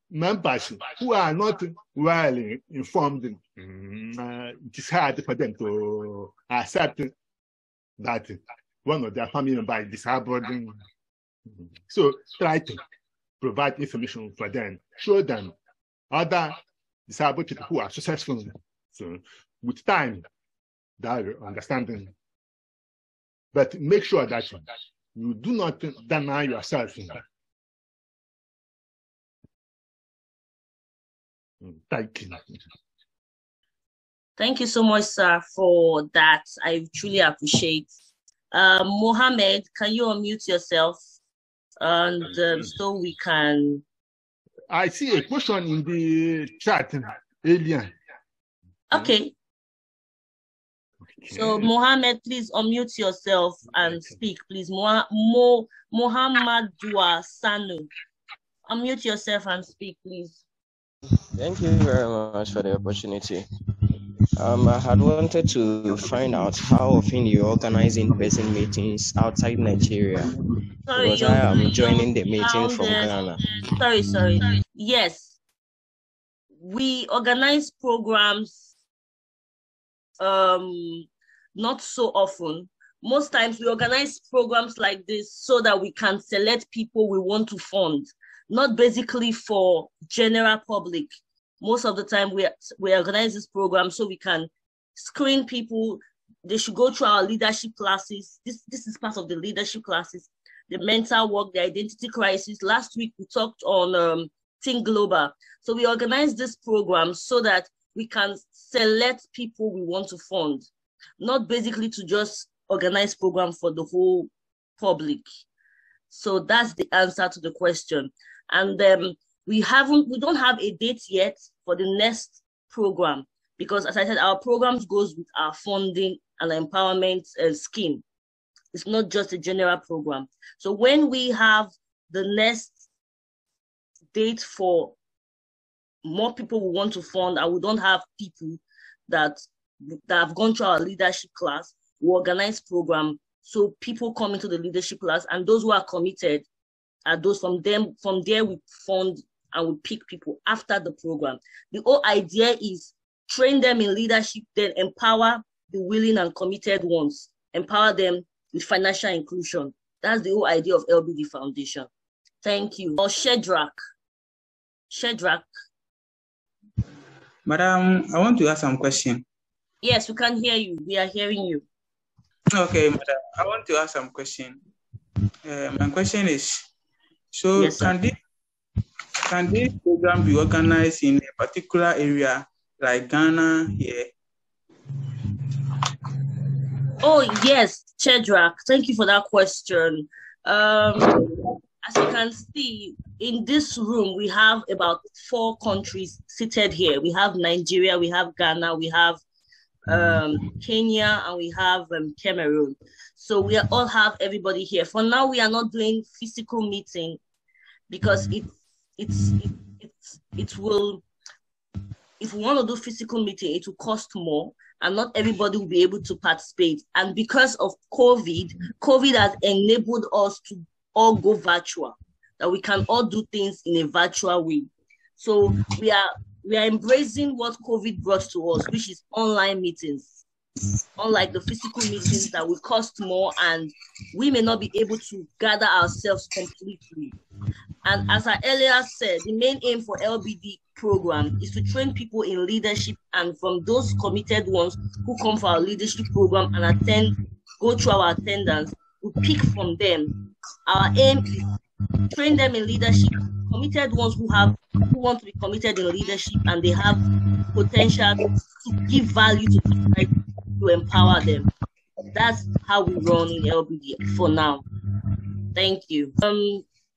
Speaker 2: members who are not well informed, it is hard for them to accept that one of their family members is disabled. So try to provide information for them, show them other disabled people who are successful. So with time, they will understand. But make sure that you do not deny yourself. Thank you.
Speaker 1: Thank you so much, sir, for that. I truly appreciate. Mohammed, can you unmute yourself? And so we can.
Speaker 2: I see a question in the chat, Alien.
Speaker 1: Okay. So, Mohammed, please unmute yourself and speak, please. Mohammed Dua Sanu. Unmute yourself and speak, please.
Speaker 4: Thank you very much for the opportunity. I had wanted to find out how often you organize in-person meetings outside Nigeria.
Speaker 1: Sorry,
Speaker 4: because I am joining the meeting from Ghana.
Speaker 1: Sorry. Yes, we organize programs not so often. Most times we organize programs like this so that we can select people we want to fund, not basically for general public. Most of the time we organize this program so we can screen people. They should go through our leadership classes. This is part of the leadership classes, the mental work, the identity crisis. Last week we talked on Think Global. So we organize this program so that we can select people we want to fund, not basically to just organize program for the whole public. So that's the answer to the question. And we don't have a date yet for the next program, because as I said, our programs goes with our funding and empowerment scheme. It's not just a general program. So when we have the next date for more people we want to fund, and we don't have people that have gone through our leadership class, we organize program so people come into the leadership class, and those who are committed are those from there we fund and we pick people after the program. The whole idea is train them in leadership, then empower the willing and committed ones, empower them with financial inclusion. That's the whole idea of LBD Foundation. Thank you. Or Shedrack.
Speaker 5: Madam, I want to ask some question.
Speaker 1: Yes, we can hear you. We are hearing you.
Speaker 5: Okay, madam, I want to ask some question. My question is, so yes, can this program be organized in a particular area like Ghana here?
Speaker 1: Oh, yes, Shedrack. Thank you for that question. As you can see, in this room, we have about 4 countries seated here. We have Nigeria, we have Ghana, we have Kenya, and we have Cameroon. So we all have everybody here. For now, we are not doing physical meeting because it will, if we want to do physical meeting, it will cost more, and not everybody will be able to participate. And because of COVID has enabled us to all go virtual, that we can all do things in a virtual way. So we are embracing what COVID brought to us, which is online meetings, unlike the physical meetings that will cost more and we may not be able to gather ourselves completely. And as I earlier said, the main aim for LBD program is to train people in leadership, and from those committed ones who come for our leadership program and go through our attendance, we pick from them. Our aim is train them in leadership, committed ones who want to be committed in leadership and they have potential to give value to society, to empower them. That's how we run in LBD for now. Thank you.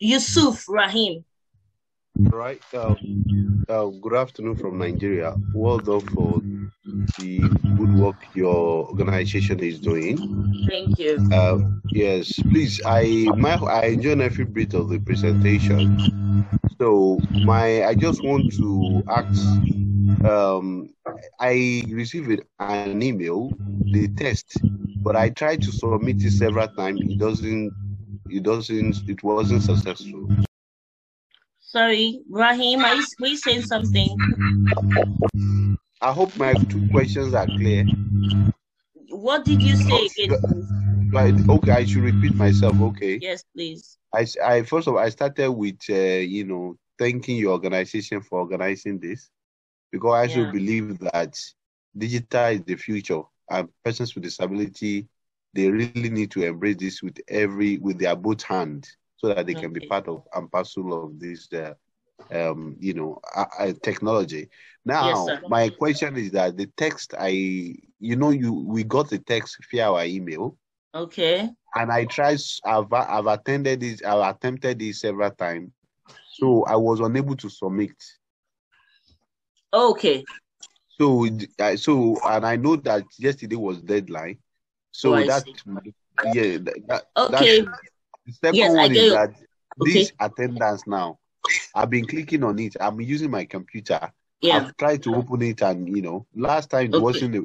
Speaker 1: Yusuf Rahim.
Speaker 6: Right. Good afternoon from Nigeria. Well done for the good work your organization is doing.
Speaker 1: Thank you.
Speaker 6: Yes, please. I enjoyed every bit of the presentation. So I just want to ask. I received an email, the test, but I tried to submit it several times. It wasn't successful.
Speaker 1: Sorry, Rahim, were you saying something?
Speaker 6: I hope my two questions are clear.
Speaker 1: What did you say again?
Speaker 6: Okay, I should repeat myself. Okay.
Speaker 1: Yes, please.
Speaker 6: I first of all, I started with thanking your organization for organizing this, because I also believe that digital is the future, and persons with disability, they really need to embrace this with their both hands, so that they can be part of and parcel of this technology. Now,
Speaker 1: yes,
Speaker 6: my question is that the text we got the text via our email.
Speaker 1: Okay.
Speaker 6: And I've attempted this several times, so I was unable to submit.
Speaker 1: Okay.
Speaker 6: So and I know that yesterday was deadline. So
Speaker 1: okay.
Speaker 6: The second one is that this attendance now, I've been clicking on it. I'm using my computer.
Speaker 1: Yeah.
Speaker 6: I've tried to open it, and last time it wasn't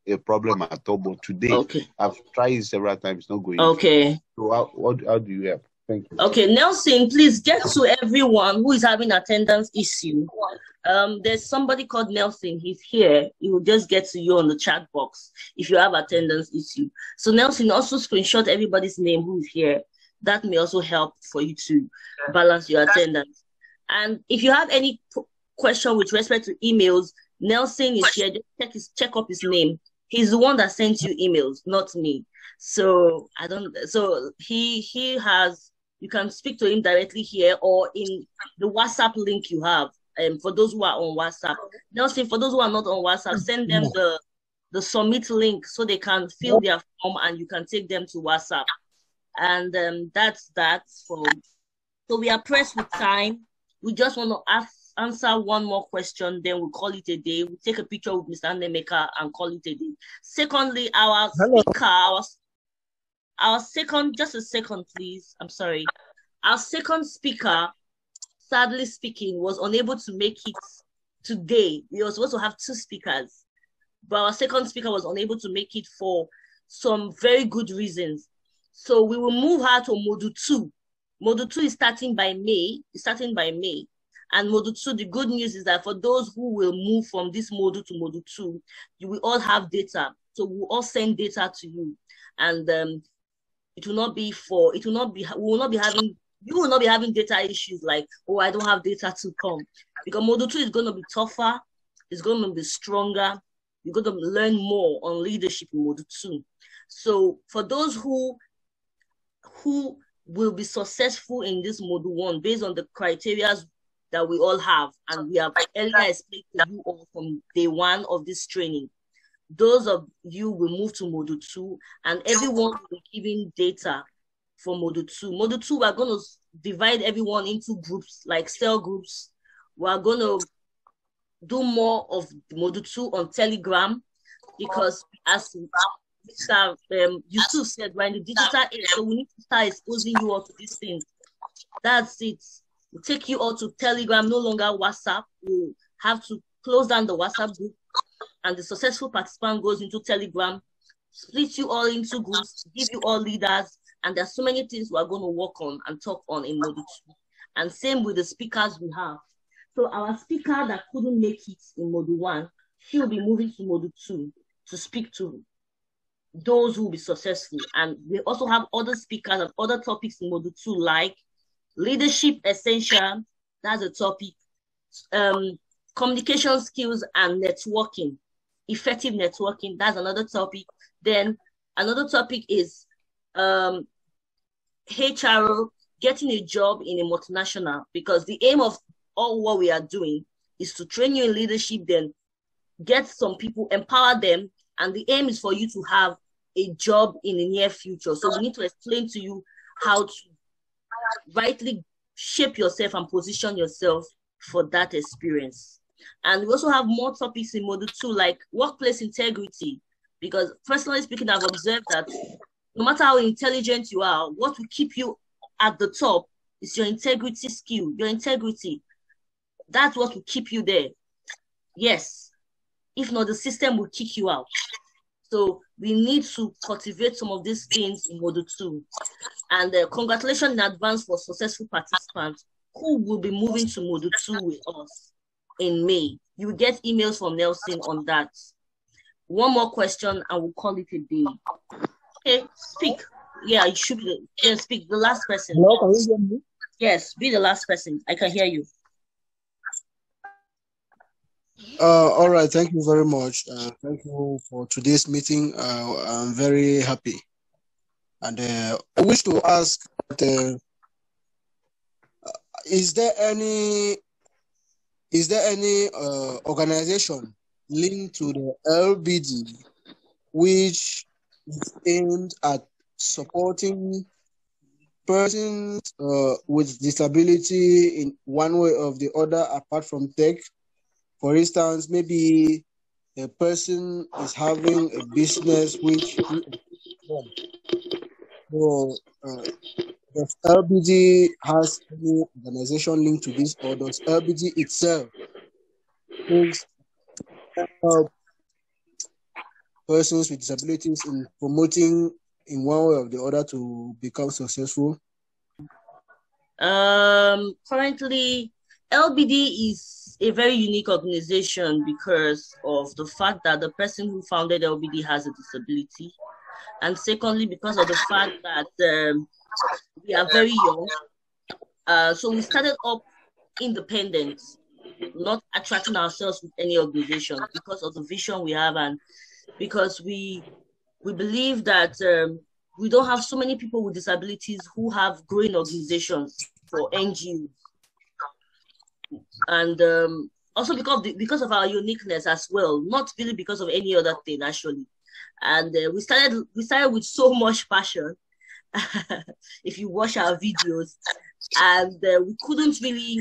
Speaker 6: a problem at all, but today I've tried it several times, not going.
Speaker 1: Okay.
Speaker 6: So how do you help? Thank you.
Speaker 1: Okay, Nelson, please get to everyone who is having attendance issue. There's somebody called Nelson. He's here. He will just get to you on the chat box if you have attendance issue. So Nelson, also screenshot everybody's name who is here. That may also help for you to balance your attendance. And if you have any question with respect to emails, Nelson is here. Just check up his name. He's the one that sent you emails, not me. So he has. You can speak to him directly here or in the WhatsApp link you have. For those who are on WhatsApp, Nelson, for those who are not on WhatsApp, send them the submit link so they can fill their form and you can take them to WhatsApp. And that's that. So we are pressed with time. We just want to answer one more question, then we'll call it a day. We'll take a picture with Mr. Nnameka and call it a day. Secondly, our speaker, our second, just a second, please. I'm sorry. Our second speaker, sadly speaking, was unable to make it today. We were supposed to have two speakers, but our second speaker was unable to make it for some very good reasons. So we will move her to Module 2. Module 2 is starting by May. And Module 2, the good news is that for those who will move from this module to Module 2, you will all have data. So we'll all send data to you. And you will not be having data issues like, oh, I don't have data to come. Because Module 2 is going to be tougher, it's going to be stronger, you're going to learn more on leadership in Module 2. So for those who will be successful in this Module 1, based on the criteria that we all have, and we have earlier explained to you all from day one of this training, those of you will move to Module 2, and everyone will be given data for Module 2. Module 2, we're going to divide everyone into groups, like cell groups. We're going to do more of Module 2 on Telegram, because as Mr. Yusuf said, we're in the digital age, so we need to start exposing you all to these things. That's it. We'll take you all to Telegram, no longer WhatsApp. We'll have to close down the WhatsApp group, and the successful participant goes into Telegram, split you all into groups, give you all leaders, and there's so many things we're going to work on and talk on in Module 2. And same with the speakers we have. So our speaker that couldn't make it in Module 1, she'll be moving to Module 2 to speak to those who will be successful. And we also have other speakers and other topics in Module 2, like leadership essential, that's a topic, communication skills and networking, effective networking, that's another topic. Then another topic is HR, getting a job in a multinational, because the aim of all what we are doing is to train you in leadership, then get some people, empower them, and the aim is for you to have a job in the near future. So we need to explain to you how to rightly shape yourself and position yourself for that experience. And we also have more topics in Module 2, like workplace integrity, because personally speaking, I've observed that no matter how intelligent you are, what will keep you at the top is your integrity skill, your integrity. That's what will keep you there. Yes. If not, the system will kick you out. So we need to cultivate some of these things in Module 2. And congratulations in advance for successful participants who will be moving to Module 2 with us in May. You will get emails from Nelson on that. One more question and we'll call it a day. Okay, speak. Yeah, you should be. Yeah, speak. The last person.
Speaker 7: Hello, can you hear me?
Speaker 1: Yes, be the last person. I can hear you.
Speaker 7: All right, thank you very much. Thank you for today's meeting. I'm very happy. And I wish to ask, is there any organization linked to the LBD which is aimed at supporting persons with disability in one way or the other apart from tech? For instance, maybe a person is having a business which so does LBD has any organization linked to this, or does LBD itself help persons with disabilities in promoting in one way or the other to become successful?
Speaker 1: Currently, LBD is a very unique organization because of the fact that the person who founded LBD has a disability. And secondly, because of the fact that we are very young. So we started up independent, not attracting ourselves with any organization because of the vision we have and because we believe that we don't have so many people with disabilities who have growing organizations for NGOs. And also because of our uniqueness as well, not really because of any other thing actually. And we started with so much passion. If you watch our videos, and we couldn't really,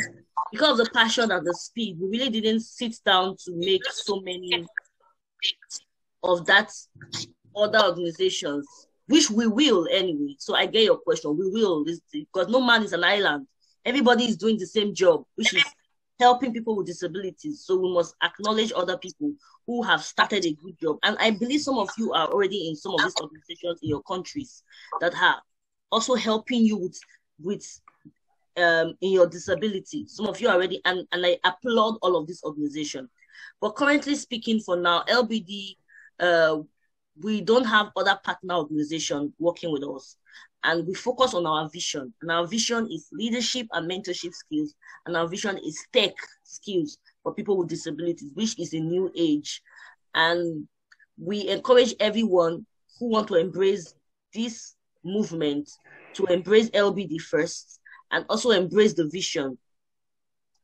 Speaker 1: because of the passion and the speed, we really didn't sit down to make so many of that other organizations, which we will anyway. So I get your question. We will, because no man is an island. Everybody is doing the same job, which is helping people with disabilities. So we must acknowledge other people who have started a good job. And I believe some of you are already in some of these organizations in your countries that are also helping you with in your disability. Some of you are already, and I applaud all of this organization. But currently speaking for now, LBD, we don't have other partner organizations working with us. And we focus on our vision. And our vision is leadership and mentorship skills. And our vision is tech skills for people with disabilities, which is a new age. And we encourage everyone who want to embrace this movement to embrace LBD first, and also embrace the vision,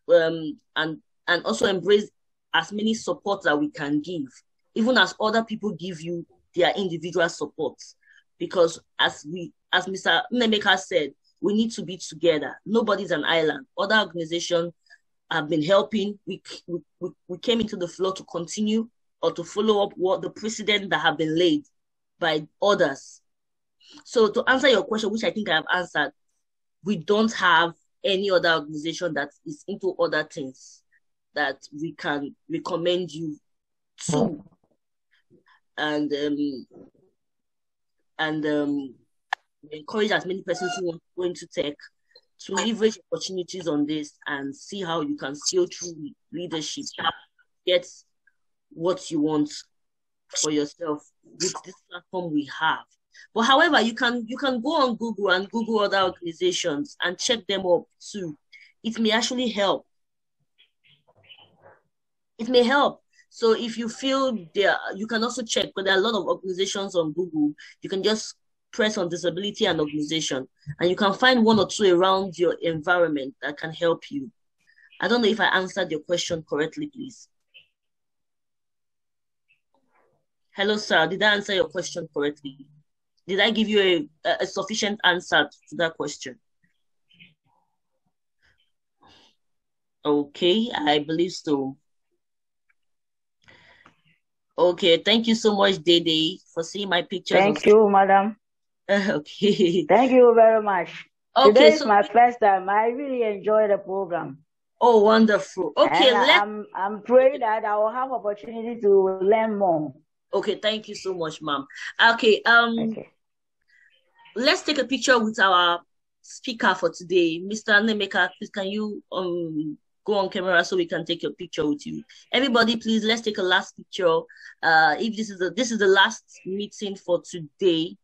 Speaker 1: and also embrace as many support that we can give, even as other people give you their individual support. Because as Mr. Nnaemeka said, we need to be together. Nobody's an island. Other organizations have been helping. We came into the floor to continue or to follow up what the precedent that have been laid by others. So to answer your question, which I think I have answered, we don't have any other organization that is into other things that we can recommend you to. And encourage as many persons who want to go into tech to leverage opportunities on this and see how you can scale through leadership, get what you want for yourself with this platform we have. But however, you can go on Google and Google other organizations and check them up too. It may actually help. It may help. So if you feel there, you can also check, but there are a lot of organizations on Google. You can just press on disability and organization, and you can find one or two around your environment that can help you. I don't know if I answered your question correctly, please. Hello, sir. Did I answer your question correctly? Did I give you a sufficient answer to that question? Okay, I believe so. Okay, thank you so much, Dede, for seeing my pictures.
Speaker 8: Thank you, madam.
Speaker 1: Okay.
Speaker 8: Thank you very much.
Speaker 1: Okay,
Speaker 8: Today is my first time. I really enjoy the program.
Speaker 1: Oh, wonderful. Okay,
Speaker 8: and I'm praying that I will have opportunity to learn more.
Speaker 1: Okay, thank you so much, ma'am. Okay, let's take a picture with our speaker for today, Mr. Nnaemeka. Please, can you go on camera so we can take a picture with you? Everybody, please, let's take a last picture. If this is the last meeting for today.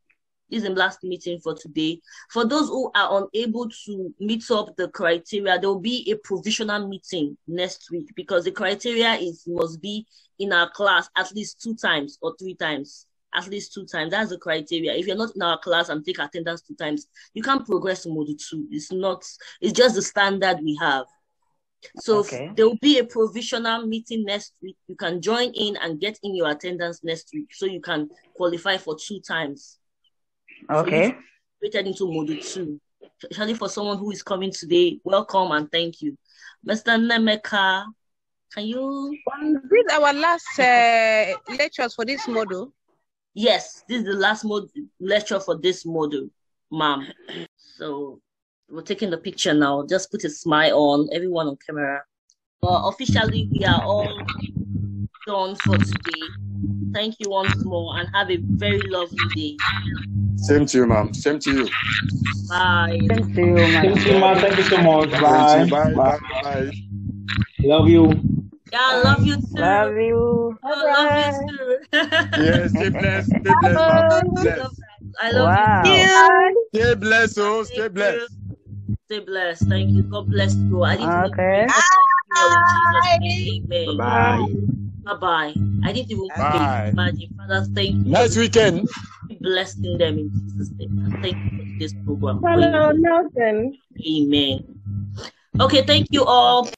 Speaker 1: This is the last meeting for today. For those who are unable to meet up the criteria, there will be a provisional meeting next week, because the criteria must be in our class at least 2 times or 3 times. At least 2 times. That's the criteria. If you're not in our class and take attendance 2 times, you can't progress to module 2. It's just the standard we have. So there will be a provisional meeting next week. You can join in and get in your attendance next week, so you can qualify for 2 times.
Speaker 8: Okay.
Speaker 1: Rated into module 2. Especially for someone who is coming today, welcome and thank you. Mr. Nnaemeka, can you?
Speaker 9: This is our last lectures for this module.
Speaker 1: Yes, this is the last lecture for this module, ma'am. So we're taking the picture now. Just put a smile on, everyone on camera. Officially, we are all done for today. Thank you once more and have a very lovely day.
Speaker 10: Same to you, ma'am. Same to you.
Speaker 1: Bye.
Speaker 8: Same to you, ma'am.
Speaker 11: Thank you, ma'am. Thank you so much. Bye.
Speaker 10: Bye. Bye. Bye.
Speaker 11: Love you.
Speaker 1: Yeah, I love you too.
Speaker 8: Love you.
Speaker 1: I love you too.
Speaker 10: Yes, stay blessed. Stay blessed, ma'am.
Speaker 1: I love you.
Speaker 10: Stay blessed, oh. Stay blessed.
Speaker 1: Stay blessed. Thank you. God bless you. I didn't even
Speaker 10: Bye.
Speaker 1: Bye-bye. I didn't even
Speaker 10: imagine.
Speaker 1: Father, thank you.
Speaker 10: Nice weekend.
Speaker 1: Blessing them in Jesus' name. And thank you for this program.
Speaker 9: Hello, Nelson.
Speaker 1: Amen. Okay, thank you all.